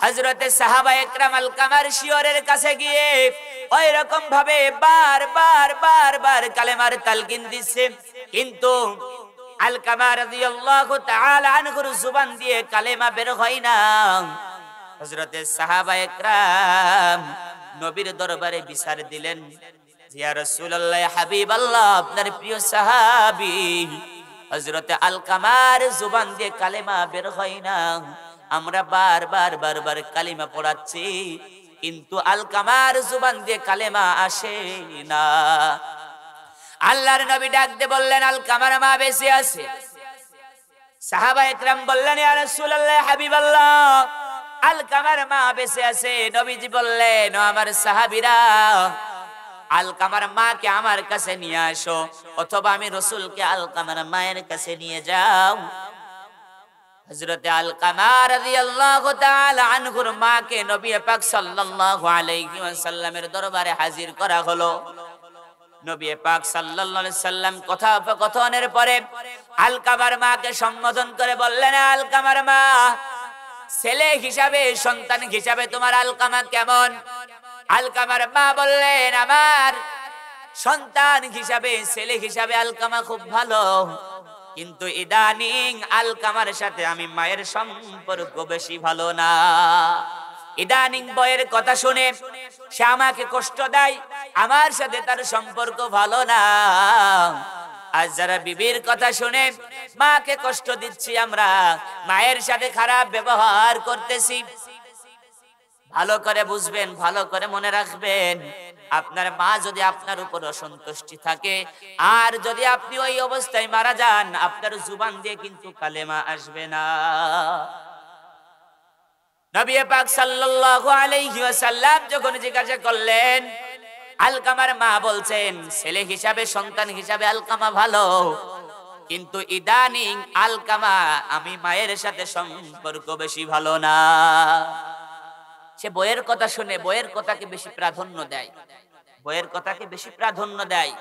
হযরতে সাহাবা একরাম আলকামার শিয়রের কাছে গিয়ে ওই রকম ভাবে বারবার কালেমার তালকিন দিচ্ছে, কিন্তু আলকামা রাদিয়াল্লাহু তাআলা আনহুর জুবান দিয়ে কালেমা বের হয় না। হযরতে সাহাবা একরাম নবীর দরবারে বিচার দিলেন, ইয়া রাসূলুল্লাহ, হাবিবাল্লাহ, আপনার প্রিয় সাহাবী হযরতে আলকামার জুবান দিয়ে কালেমা বের হয় না। আমরা বারবার কালিমা পড়াচ্ছি, কিন্তু আলকামার জুবান দিয়ে কালেমা আসে না। আল্লাহর নবী ডাক দিয়ে বললেন, আলকামার মা বেঁচে আছে? সাহাবা একরাম বললেন, ইয়া রাসূলুল্লাহ, হাবিবাল্লাহ, আলকামার মা বেঁচে আছে। নবীজি বললেন, ও আমার সাহাবীরা, আলকামার মাকে আমার কাছে নিয়ে আসো, অথবা আমি রাসূলকে আলকামার মায়ের কাছে নিয়ে যাও। হযরতে আলকামা রাদিয়াল্লাহু তাআলা আনহুর মাকে নবী পাক সাল্লাল্লাহু আলাইহি ওয়াসাল্লামের দরবারে হাজির করা হলো। নবী পাক সাল্লাল্লাহু আলাইহি সাল্লাম কথোপকথনের পরে আলকামার মাকে সম্বোধন করে বললেন, আলকামার মা, ছেলে হিসাবে, সন্তান হিসাবে তোমার আলকামা কেমন? আলকামার মা বললেন, আমার সন্তান হিসাবে, ছেলে হিসাবে আলকামা খুব ভালো, কিন্তু ইদানিং আলকামার সাথে আমি মায়ের সম্পর্ক বেশি ভালো না। ইদানিং বইয়ের কথা শুনে সে আমাকে কষ্ট দেয়, আমার সাথে তার সম্পর্ক ভালো না। আজ যারা বিবির কথা শুনে মাকে কষ্ট দিচ্ছি, আমরা মায়ের সাথে খারাপ ব্যবহার করতেছি। ভালো করে বুঝবেন, ভালো করে মনে রাখবেন, আপনার মা যদি আপনার উপর অসন্তুষ্টি থাকে, আর যদি আপনি ওই অবস্থায় মারা যান, আপনার জুবান দিয়ে কিন্তু কালেমা আসবে না। নবী পাক সাল্লাল্লাহু আলাইহি ওয়াসাল্লাম যখন জিজ্ঞাসা করলেন, আলকামার মা বলছেন, ছেলে হিসাবে, সন্তান হিসাবে আলকামা ভালো, কিন্তু ইদানিং আলকামা আমি মায়ের সাথে সম্পর্ক বেশি ভালো না। সে বইয়ের কথা শুনে বইয়ের কথাকে বেশি প্রাধান্য দেয়, বইয়ের কথাকে বেশি প্রাধান্য দেয়।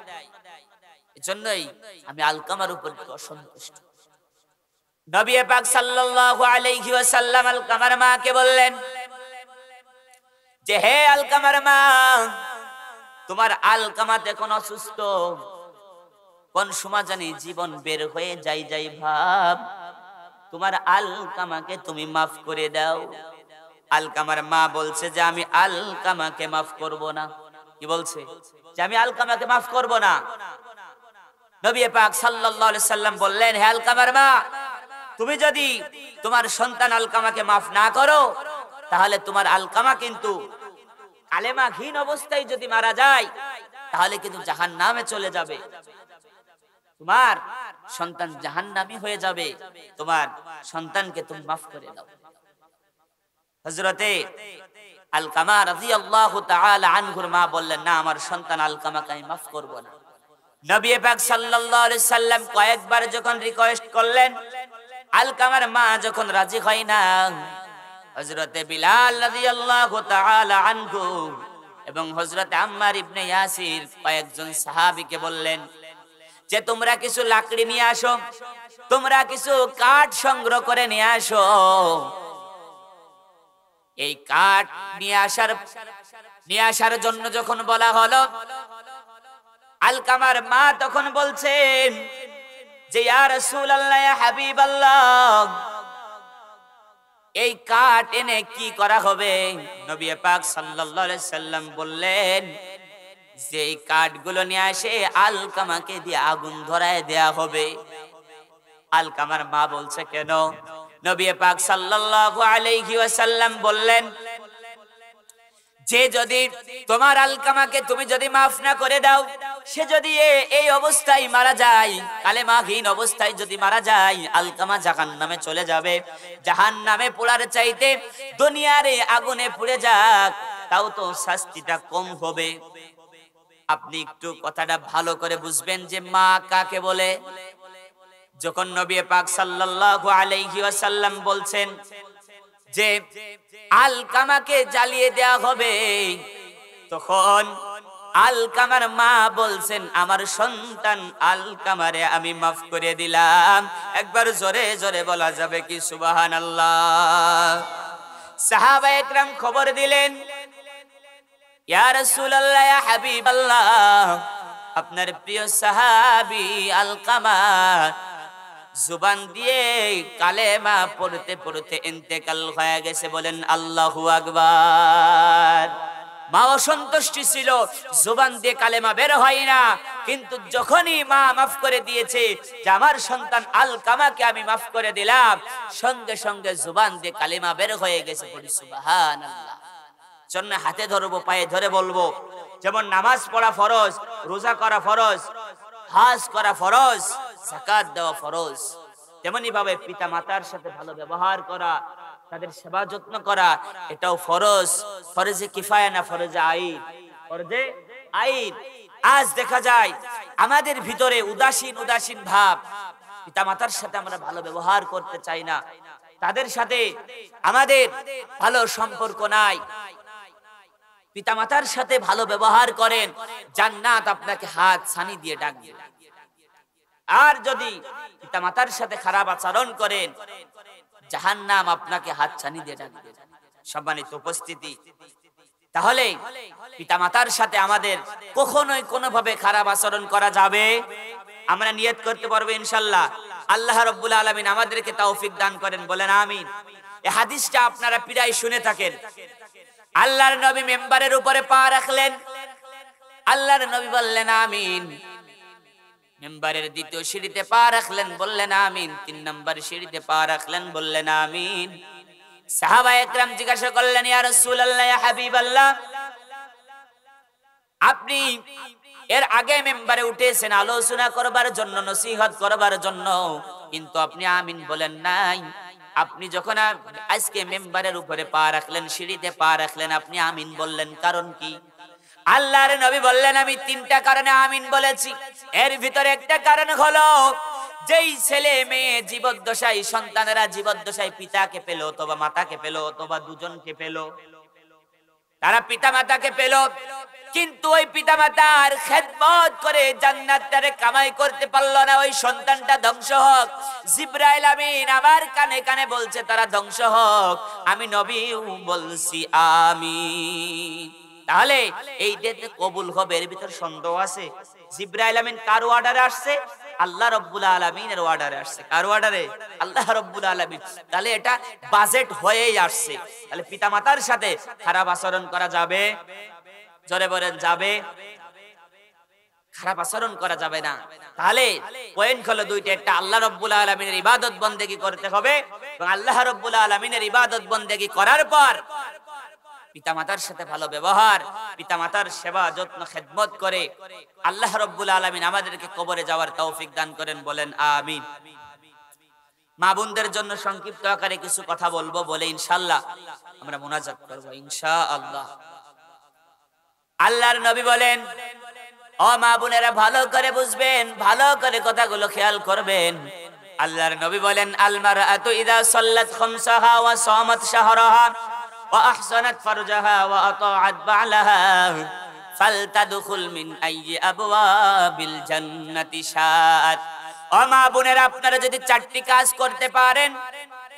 এজন্যই আমি আলকামার উপর অসন্তুষ্ট। নবী পাক সাল্লাল্লাহু আলাইহি ওয়াসাল্লাম আলকামার মাকে বললেন যে, হে আলকামার মা, তোমার আলকামাত এখন অসুস্থ, কোন সময় জানি জীবন বের হয়ে যাই ভাব, তোমার আলকামাকে তুমি মাফ করে দাও। আলকামার মা বলছে যে আমি আলকামাকে মাফ করব না। কি বলছে? যে আমি আলকামাকে মাফ করব না। নবী পাক সাল্লাল্লাহু আলাইহি সাল্লাম বললেন, হে আলকামার মা, তুমি যদি তোমার সন্তান আলকামাকে মাফ না করো, তাহলে তোমার আলকামা কিন্তু কালেমাহীন অবস্থায় যদি মারা যায়, তাহলে কিন্তু জাহান্নামে চলে যাবে, তোমার সন্তান জাহান্নামী হয়ে যাবে। তোমার সন্তানকে তুমি মাফ করে দাও। হযরতে আলকামা রাদিয়াল্লাহু তাআলা আনহুর মা বললেন, না, আমার সন্তান আলকামাকে আমি মাফ করব না। নবী পাক সাল্লাল্লাহু আলাইহি সাল্লাম কয়েকবার যখন রিকোয়েস্ট করলেন, আলকামার মা যখন রাজি হয় না, হযরতে বিলাল রাদিয়াল্লাহু তাআলা আনহু এবং হযরতে আম্মার ইবনে ইয়াসির কয়েকজন সাহাবীকে বললেন যে তোমরা কিছু লাকড়ি নিয়ে আসো, তোমরা কিছু কাঠ সংগ্রহ করে নিয়ে আসো। এই কাঠ নিয়ে আসার জন্য যখন বলা হলো, আলকামার মা তখন বলছেন যে ইয়া রাসূলুল্লাহ, ইয়া হাবিবাল্লাহ, এই কাঠ এনে কি করা হবে? নবী পাক সাল্লাল্লাহু আলাইহি সাল্লাম বললেন যে এই কাঠগুলো নিয়ে এসে আলকামাকে দিয়ে আগুন ধরায় দেয়া হবে। আলকামার মা বলছে কেন? নবী পাক সাল্লাল্লাহু আলাইহি ওয়াসাল্লাম বললেন যে যদি তোমার আলকামাকে তুমি যদি মাফ না করে দাও, সে যদি এই অবস্থায় মারা যায়, কালেমাহীন অবস্থায় যদি মারা যায়, আলকামা জাহান্নামে চলে যাবে। জাহান্নামে পোড়ার চাইতে দুনিয়ার আগুনে পুড়ে যাক, তাও তো শাস্তিটা কম হবে। আপনি একটু কথাটা ভালো করে বুঝবেন যে মা কাকে বলে। যখন নবী পাক সাল্লাল্লাহু আলাইহি ওয়াসাল্লাম বলছেন যে আলকামাকে জ্বালিয়ে দেয়া হবে, তখন আলকামার মা বলছেন আমার সন্তান আলকামারে আমি মাফ করে দিলাম। একবার জোরে জোরে বলা যাবে কি সুবহানাল্লাহ? সাহাবায়ে একরাম খবর দিলেন, ইয়া রাসূলুল্লাহ, ইয়া হাবিবাল্লাহ, আপনার প্রিয় সাহাবী আলকামা জুবান দিয়ে কালেমা পড়তে পড়তে ইন্তেকাল হয়ে গেছে। বলেন আল্লাহু আকবার। মা অসন্তুষ্টি ছিল, জুবান দিয়ে কালেমা বের হয় না, কিন্তু যখনই মা মাফ করে দিয়েছে যে আমার সন্তান আলকামাকে আমি মাফ করে দিলাম, সঙ্গে সঙ্গে জুবান দিয়ে কালেমা বের হয়ে গেছে। বলি সুবহানাল্লাহ। জন্য হাতে ধরবো, পায়ে ধরে বলবো, যেমন নামাজ পড়া ফরজ, রোজা করা ফরজ, হজ করা ফরজ, যাকাত দেওয়া ফরজ, তেমনি ভাবে পিতা মাতার সাথে ভালো ব্যবহার করা, তাদের সেবা যত্ন করা, এটাও ফরজ। ফরজে কিফায়া না, ফরজে আইন। ফরজে আইন। আজ দেখা যায় আমাদের ভিতরে উদাসীন ভাব, পিতা মাতার সাথে আমরা ভালো ব্যবহার করতে চাই না, তাদের সাথে আমাদের ভালো সম্পর্ক নাই। পিতা মাতার সাথে ভালো ব্যবহার করেন, জান্নাত আপনাকে হাত ছানি দিয়ে ডাকবে। আর যদি পিতা মাতার সাথে খারাপ আচরণ করেন, জাহান্নাম আপনাকে হাত ছানি দিয়ে ডাকবে। সম্মানিত উপস্থিতি, তাহলে পিতা মাতার সাথে আমাদের কখনোই কোনোভাবে খারাপ আচরণ করা যাবে? আমরা নিয়ত করতে পারবো ইনশাআল্লাহ। আল্লাহ রাব্বুল আলামিন আমাদেরকে তৌফিক দান করেন, বলেন আমিন। এই হাদিসটা আপনারা প্রায় শুনে থাকেন। আল্লাহর নবী মিম্বারের উপরে পা রাখলেন, আল্লাহর নবী বললেন আমিন। মিম্বারের দ্বিতীয় সিঁড়িতে পা রাখলেন, বললেন আমিন। 3 নম্বর সিঁড়িতে পা রাখলেন, বললেন আমিন। সাহাবায়ে একরাম জিজ্ঞাসা করলেন, ইয়া রাসূলুল্লাহ, ইয়া হাবিবাল্লাহ, আপনি এর আগে মিম্বারে উঠেছেন আলোচনা করবার জন্য, নসিহত করবার জন্য, কিন্তু আপনি আমিন বলেন নাই। আপনি যখন আজকে মিম্বারের উপরে পা রাখলেন, সিঁড়িতে পা রাখলেন, আপনি আমিন বললেন, কারণ কি? আল্লাহর নবী বললেন, আমি 3টা কারণে আমিন বলেছি। এর ভিতরে একটা কারণ হলো, যেই ছেলে মেয়ে জীবদ্দশায়, সন্তানেরা জীবদ্দশায় পিতাকে পেল অথবা মাতাকে পেল অথবা দুজনকে পেল, তারা পিতা মাতাকে পেল, কিন্তু ওই পিতা মাতার খেদমত করে জান্নাতটারে কামাই করতে পারল না, ওই সন্তানটা ধ্বংস হোক। জিবরাইল আমিন আমার কানে কানে বলছে তারা ধ্বংস হোক, আমি নবীও বলছি আমিন। তাহলে এই ডেতে কবুল হবে এর ভিতর সন্দেহ আছে? জিবরাইল আমিন কার অর্ডারে আসছে? আল্লাহ রাব্বুল আলামিনের অর্ডারে আসছে। কার অর্ডারে? আল্লাহ রাব্বুল আলামিন। তাহলে এটা বাজেট হয়েই আসছে। তাহলে পিতামাতার সাথে খারাপ আচরণ করা যাবে? জোরে বলেন যাবে? খারাপ আচরণ করা যাবে না। তাহলে পয়েন্ট হলো দুইটা, একটা আল্লাহ রাব্বুল আলামিনের ইবাদত বন্দেগী করতে হবে এবং আল্লাহ রাব্বুল আলামিনের ইবাদত বন্দেগী করার পর পিতামাতার সাথে ভালো ব্যবহার, পিতামাতার সেবা যত্ন খেদমত করে আল্লাহ রাব্বুল আলামিন আমাদেরকে কবরে যাওয়ার তৌফিক দান করেন, বলেন আমিন। মা বোনদের জন্য সংক্ষিপ্ত আকারে কিছু কথা বলবো, বলে ইনশাআল্লাহ আমরা মুনাজাত করব ইনশাআল্লাহ। আল্লাহর নবী বলেন, ও মা বোনেরা ভালো করে বুঝবেন, ভালো করে কথাগুলো খেয়াল করবেন। আল্লাহর নবী বলেন, আল মারআতু ইযা সাল্লাত খামসাহা ওয়া সামাত শাহরাহা ওয়া আহসানাত ফারজাহা ওয়া আতাআত বা'লাহা ফালতাদখুল মিন আইয়ি আবওয়াবিল জান্নাতি শাআত। ও মা বোনেরা, আপনারা যদি চারটি কাজ করতে পারেন,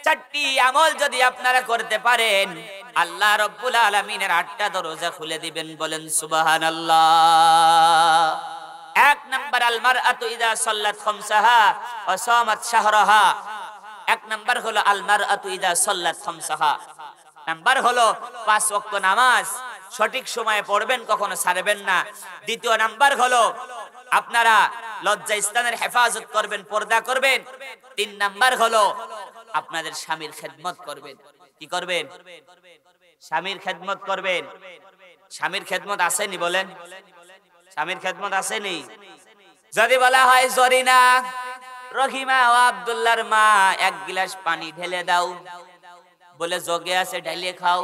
চারটি আমল যদি আপনারা করতে পারেন, আল্লাহ রাব্বুল আলামিনের 8টা দরজা খুলে দিবেন, বলেন সুবহানাল্লাহ। এক নাম্বার, আল মারআতু ইযা সাল্লাত খামসাহা ওয়া সামাত শাহরাহা। এক নাম্বার হলো আল মারআতু ইযা সাল্লাত খামসাহা, নাম্বার হলো 5 ওয়াক্ত নামাজ সঠিক সময়ে পড়বেন, কখনো ছাড়বেন না। দ্বিতীয় নাম্বার হলো আপনারা লজ্জা স্থানের হেফাজত করবেন, পর্দা করবেন। 3 নাম্বার হলো আপনাদের স্বামীর খেদমত করবেন। কি করবেন? স্বামীর খেদমত করবেন। স্বামীর খেদমত আসেনি? বলেন, স্বামীর খেদমত আসেনি? যদি বলা হয় জরিনা, রহিমা ও আব্দুল্লাহর মা, 1 গ্লাস পানি ঢেলে দাও, বলে জগে আছে ঢালিয়ে খাও,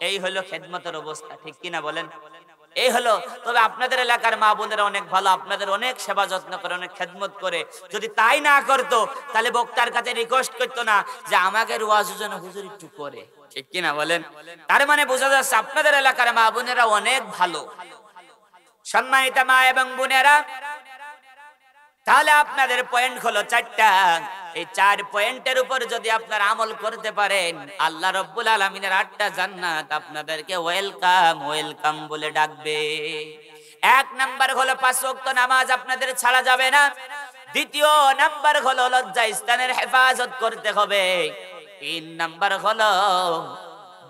এই হলো খেদমতের অবস্থা, ঠিক কিনা বলেন? এই হলো। তবে আপনাদের এলাকার মা বোনেরা অনেক ভালো, আপনাদের অনেক সেবা যত্ন করে, অনেক খেদমত করে। যদি তাই না করতো তাহলে বক্তার কাছে রিকোয়েস্ট করতো না যে আমাকে ওয়াজ যেন হুজুর একটু করে, ঠিক কিনা বলেন? তার মানে বোঝা যাচ্ছে আপনাদের এলাকার মা বোনেরা অনেক ভালো। সম্মানিত মা এবং বোনেরা, তাহলে আপনাদের পয়েন্ট হলো 4টা। এই 4 পয়েন্টের উপর যদি আপনারা আমল করতে পারেন, আল্লাহ রাব্বুল আলামিনের 8টা জান্নাত আপনাদেরকে ওয়েলকাম ওয়েলকাম বলে ডাকবে। এক নাম্বার হলো 5 ওয়াক্ত নামাজ আপনাদের ছাড়া যাবে না। দ্বিতীয় নাম্বার হলো লজ্জা স্থানের হেফাজত করতে হবে। 3 নাম্বার হলো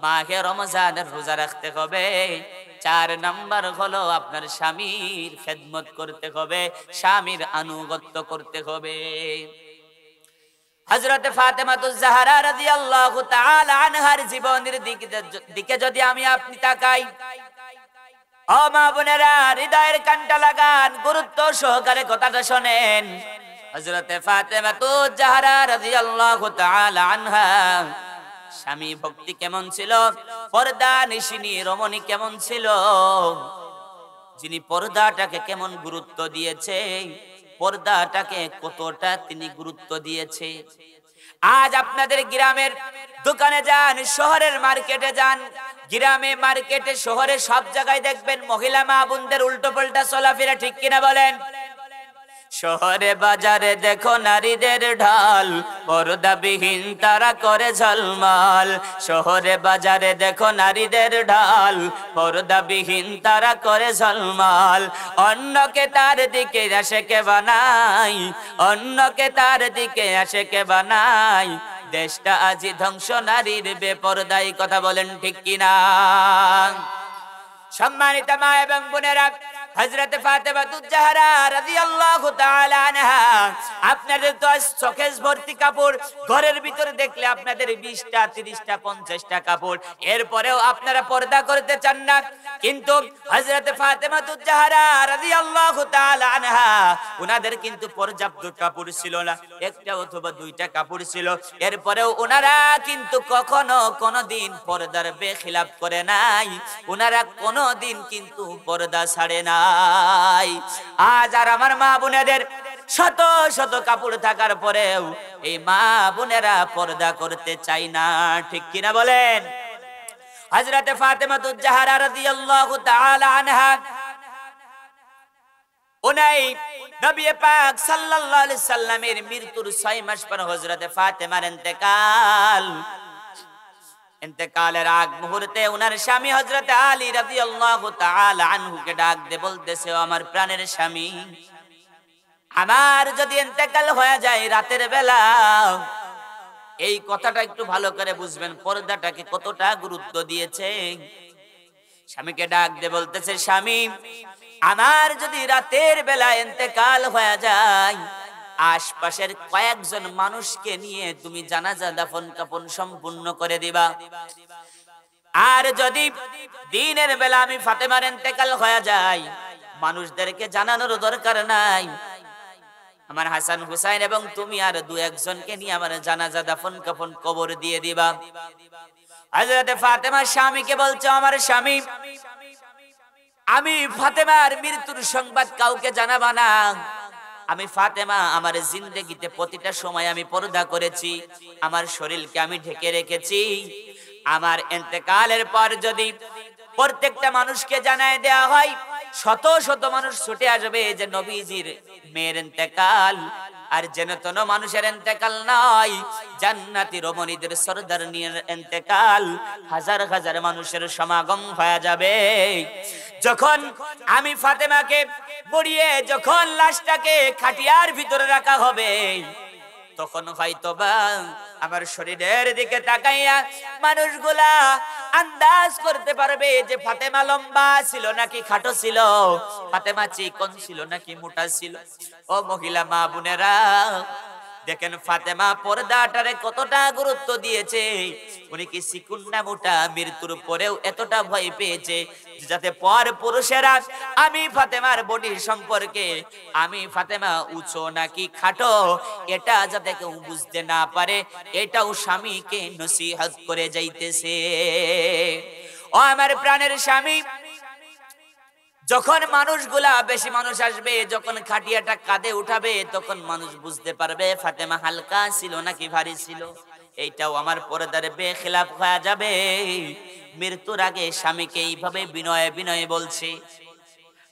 মাহে রমজানের রোজা রাখতে হবে। 4 নাম্বার হলো আপনার স্বামীর খেদমত করতে হবে, স্বামীর আনুগত্য করতে হবে। হযরত ফাতেমাতুজ জাহরা রাদিয়াল্লাহু তাআলা আনহার জীবনের দিকে যদি আমি আপনি তাকাই, ও মা বোনেরা হৃদয়ের কানটা লাগান, গুরুত্ব সহকারে কথাটা শোনেন। হযরত ফাতেমাতুজ জাহরা রাদিয়াল্লাহু তাআলা আনহা স্বামী ভক্তি কেমন ছিল, পর্দা নিশিনী রমণী কেমন ছিল, যিনি পর্দাটাকে কেমন গুরুত্ব দিয়েছে, পর্দাটাকে কতটা তিনি গুরুত্ব দিয়েছে। আজ আপনাদের গ্রামের দোকানে যান, শহরের মার্কেটে যান, গ্রামে মার্কেটে শহরে সব জায়গায় দেখবেন মহিলা মা বোনদের উল্টো পাল্টা চলাফেরা, ঠিক কিনা বলেন? শহরে বাজারে দেখো নারীদের ঢাল, পর্দাবিহীন তারা করে ঝলমল। শহরে বাজারে দেখো নারীদের ঢাল, পর্দাবিহীন তারা করে ঝলমল। অন্যকে তার দিকে আশেকে বানাই, অন্যকে তার দিকে আশেকে বানাই। দেশটা আজি ধ্বংস নারীর বেপরদাই, কথা বলেন ঠিক কিনা? সম্মানিত মা এবং বোনেরা, হযরত ফাতেমাতুজ জাহরা রাদিয়াল্লাহু তাআলা আনহা, আপনাদের তো শোকেস ভর্তি কাপড়, ঘরের ভিতরে দেখলে আপনাদের 20টা 30টা 50টা কাপড়, এরপরেও আপনারা পর্দা করতে চান না। কিন্তু হযরত ফাতেমাতুজ জাহরা রাদিয়াল্লাহু তাআলা আনহা, ওনাদের কিন্তু পর্যাপ্ত কাপড় ছিল না, 1টা অথবা 2টা কাপড় ছিল। এরপরেও ওনারা কিন্তু কখনো কোনোদিন পর্দার বেখিলাফ করে নাই, ওনারা কোনোদিন কিন্তু পর্দা ছাড়ে না। আজ আর আমার মা বোনেদের শত শত কাপড় থাকার পরেও এই মা বোনেরা পর্দা করতে চায় না, ঠিক কিনা বলেন? হযরত ফাতেমাতুজ জাহরা রাদিয়াল্লাহু তাআলা আনহা, উনি নবী পাক সাল্লাল্লাহু আলাইহি সাল্লামের মৃত্যুর 6 মাস পর হযরত ফাতেমার ইন্তেকাল। ইন্তেকালের আগ মুহূর্তে ওনার স্বামী হযরত আলী রাদিয়াল্লাহু তাআলা আনহুকে ডাক দিয়ে বলতেছে, ও আমার প্রাণের স্বামী, আমার যদি ইন্তেকাল হয়ে যায় রাতের বেলা, এই কথাটা একটু ভালো করে বুঝবেন, পর্দাটাকে কতটা গুরুত্ব দিয়েছে। স্বামীকে ডাক দিয়ে বলতেছে, স্বামী, আমার যদি রাতের বেলা ইন্তেকাল হয়ে যায়, আশপাশের কয়েকজন মানুষকে নিয়ে তুমি জানাজা দাফন কাফন সম্পূর্ণ করে দিবা। আর যদি দিনের বেলা আমি ফাতেমার ইন্তেকাল হয়ে যায়, মানুষদেরকে জানানোর দরকার নাই, আমার হাসান হুসাইন এবং তুমি আর দু একজনকে নিয়ে আমার জানাজা দাফন কাফন কবর দিয়ে দিবা। হযরত ফাতেমা স্বামীকে বলছে, আমার স্বামী, আমি ফাতেমার মৃত্যুর সংবাদ কাউকে জানাবা না। আমি ফাতেমা আমার জিন্দেগিতে প্রতিটা সময় আমি পর্দা করেছি, আমার শরীরকে আমি ঢেকে রেখেছি। আমার ইন্তেকালের পর যদি প্রত্যেকটা মানুষকে জানায় দেয়া হয়, শত শত মানুষ ছুটে আসবে যে নবীজির মেয়ের ইন্তেকাল, আর যেন তেন মানুষের ইন্তেকাল নয়, জান্নাতি রমণীদের সরদার নিয়ে ইন্তেকাল, হাজার হাজার মানুষের সমাগম হয়ে যাবে। যখন আমি ফাতেমাকে পড়িয়ে যখন লাশটাকে খাটিয়ার ভিতরে রাখা হবে, তখন হয়তোবা আমার শরীরের দিকে তাকাইয়া মানুষগুলা আন্দাজ করতে পারবে যে ফাতেমা লম্বা ছিল নাকি খাটো ছিল, ফাতেমা চিকন ছিল নাকি মোটা ছিল। ও মহিলা মা বোনেরা, দেখেন ফাতেমা পর্দাটারে কতটা গুরুত্ব দিয়েছে। উনি কি চিকন না মোটা, মৃত্যুর পরেও এতটা ভয় পেয়েছে যাতে পর পুরুষেরা আমি ফাতেমার বডি সম্পর্কে, আমি ফাতেমা উঁচু নাকি খাটো, এটা যাতে কেউ বুঝতে না পারে, এটাও স্বামীকে নসিহত করে যাইতেছে। ও আমার প্রাণের স্বামী, যখন মানুষগুলা বেশি মানুষ আসবে, যখন খাটিয়াটা কাঁধে উঠাবে, তখন মানুষ বুঝতে পারবে ফাতেমা হালকা ছিল নাকি ভারী ছিল। এইটাও আমার পর্দার বেখিলাফ হয়ে যাবে। মৃত্যুর আগে স্বামীকে এইভাবে বিনয়ে বিনয়ে বলছে।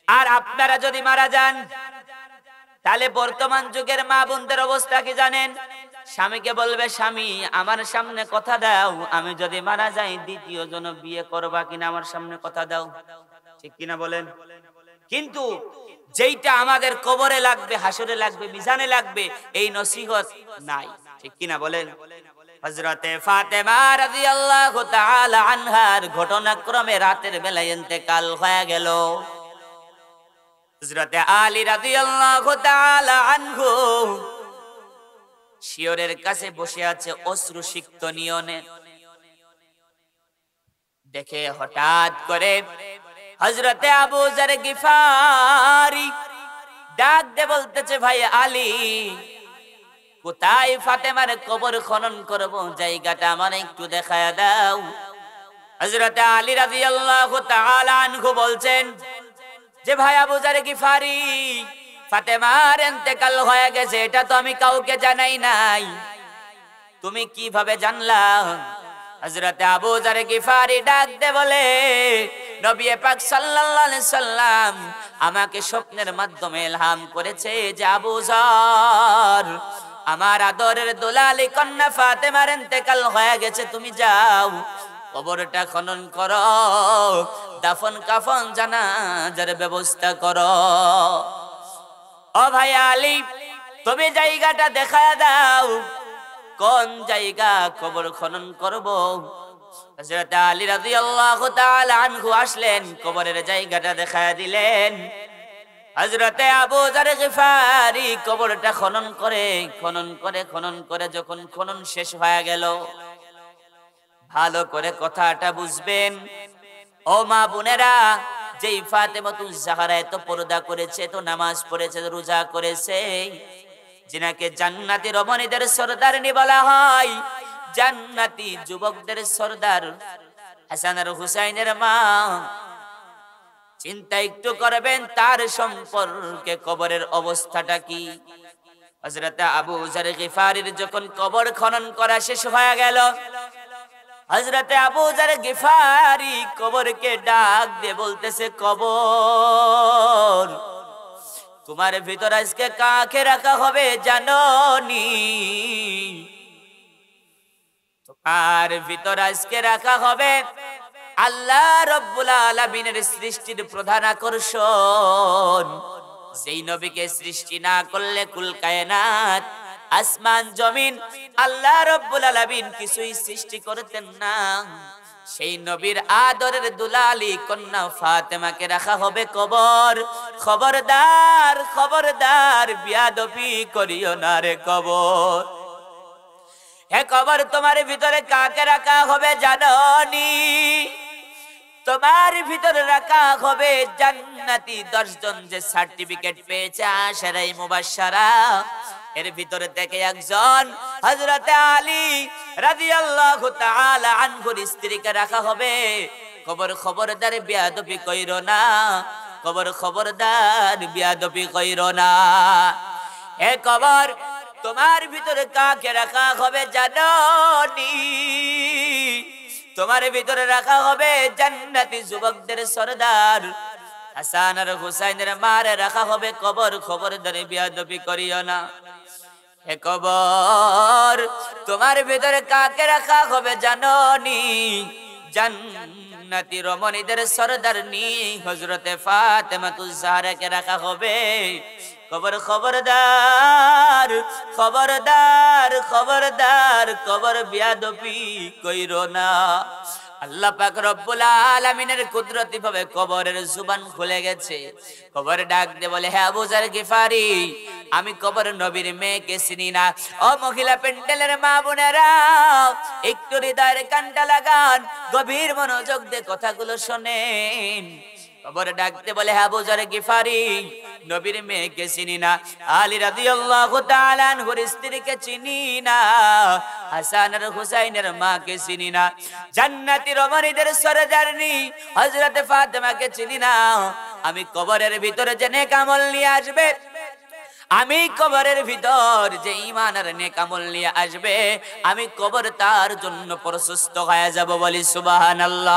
আর আপনারা যদি মারা যান, তাহলে বর্তমান যুগের মা বোনদের অবস্থা কি জানেন? স্বামীকে বলবে, স্বামী আমার সামনে কথা দাও, আমি যদি মারা যাই দ্বিতীয় জন বিয়ে করবা কিনা আমার সামনে কথা দাও। ঠিক কিনা বলেন? কিন্তু যেইটা আমাদের কবরে লাগবে, হাসরে লাগবে, মিজানে লাগবে, এই নসিহত নাই। ঠিক কিনা বলেন? হযরতে ফাতেমা রাদিয়াল্লাহু তাআলা আনহার ঘটনাক্রমে রাতের বেলায় ইন্তেকাল হয়ে গেল। হযরতে আলী রাদিয়াল্লাহু তাআলা আনহু শিয়রের কাছে বসে আছে অশ্রুসিক্ত নিয়নে। দেখে হঠাৎ করে হযরতে আবু যর গিফারি ডাক দে বলতেছে, ভাই আলী, কোথায় ফাতেমার কবর খনন করব, জায়গাটা আমার একটু দেখায় দাও। হযরতে আলী রাদিয়াল্লাহু তাআলা আনহু বলছেন যে, ভাই আবু যর গিফারি, ফাতেমার ইন্তেকাল হয়ে গেছে, এটা তো আমি কাউকে জানাই নাই, তুমি কিভাবে জানলা? হযরতে আবু যর গিফারি ডাক দে বলে, নবী পাক সাল্লাল্লাহু আলাইহি সাল্লাম আমাকে স্বপ্নের মাধ্যমে ইলহাম করেছে যে, আবু যর, আমার আদরের দুলালি কন্যা ফাতেমার ইন্তেকাল হয়ে গেছে, তুমি যাও কবরটা খনন করো, দাফন কাফন জানাজার ব্যবস্থা করো। ও ভাই আলী, তুমি জায়গাটা দেখায় দাও, কোন জায়গা কবর খনন করব। হযরত আলী রাদিয়াল্লাহু তাআলা আনহু আসলেন, কবরের জায়গাটা দেখায় দিলেন। হযরতে আবু যর গিফারি কবরটা খনন করে যখন খনন শেষ হয়ে গেল, ভালো করে কথাটা বুঝবেন ও মা বোনেরা, যেই ফাতেমাতুজ জাহরা এত পর্দা করেছে, এত নামাজ পড়েছে, রোজা করেছে, যিনাকে জান্নাতি রমণীদের সরদারনি বলা হয়, জান্নাতি যুবকদের সরদার, হাসান আর হুসাইনের মা, চিন্তা একটু করবেন তার সম্পর্কে কবরের অবস্থাটা কি। হযরত আবু যর গিফারির যখন কবর খনন করা শেষ হয়ে গেল, হযরত আবু যর গিফারি কবরকে ডাক দিয়ে বলতেছে, কবর, তোমার ভিতর আজকে কাকে রাখা হবে জানোনি? তো আর ভিতর আজকে রাখা হবে আল্লাহ রব্বুল আলামিনের সৃষ্টির প্রধান আকর্ষণ। যেই নবীকে সৃষ্টি না করলে কুল কায়নাত আসমান জমিন আল্লাহ রব্বুল আলামিন কিছুই সৃষ্টি করতেন না। সেই নবীর আদরের দুলালি কন্যা ফাতেমাকে রাখা হবে কবর। খবরদার খবরদার বিয়াদবি করিও না রে কবর। হে কবর, তোমার ভিতরে কাকে রাখা হবে জানোনি? তোমার ভিতরে রাখা হবে জান্নাতি 10 জন যে সার্টিফিকেট পেয়েছে আশারায়ে মুবাশশারা, এর ভিতরে থেকে একজন হযরতে আলী রাদিয়াল্লাহু তাআলা আনহুর স্ত্রীকে রাখা হবে কবর। খবরদার বিয়াদবি কইরো না, কবর খবরদার বিয়াদবি কইরো না। হে কবর, তোমার ভিতরে কাকে রাখা হবে জানোনি? তোমার ভিতরে রাখা হবে জান্নাতি যুবকদের সরদার হাসান আর হুসাইনের মারে রাখা হবে কবর। খবরদার বিয়াদবি করিও না। হে কবর, তোমার ভিতরে কাকে রাখা হবে জানোনি? জান্নাতি রমণীদের সরদারনি হযরতে ফাতেমাতুজ জাহরাকে রাখা হবে কবর। খবরদার খবরদার খবরদার কবর বিয়াদবি কইরো না। আল্লাহ পাক রব্বুল আলামিনের কুদরতি ভাবে কবরের জুবান খুলে গেছে। কবর ডাক দিয়ে বলে, হে আবু যার গিফারি, আমি কবর নবীর মেয়েকে চিনি না। ও মহিলা প্যান্ডেলের মা বোনেরা, একটু হৃদয়ের কানটা লাগান, গভীর মনোযোগ দিয়ে কথাগুলো শোনেন। কবর ডাকতে বলে, হে আবু যার গিফারি, নবীর মেয়েকে চিনি না, আলী রাদিয়াল্লাহু তাআলা আনহুর স্ত্রীকে চিনি না, হাসান আর হুসাইনের মাকে চিনি না, জান্নাতি রমণীদের সরদারনি হযরতে ফাতেমাকে চিনি না। আমি কবরের ভিতরে যে নেক আমল নিয়ে আসবে, আমি কবরের ভিতর যে ঈমান আর নেক আমল নিয়ে আসবে, আমি কবর তার জন্য প্রশস্ত হয়ে যাব। বলি সুবহানাল্লাহ।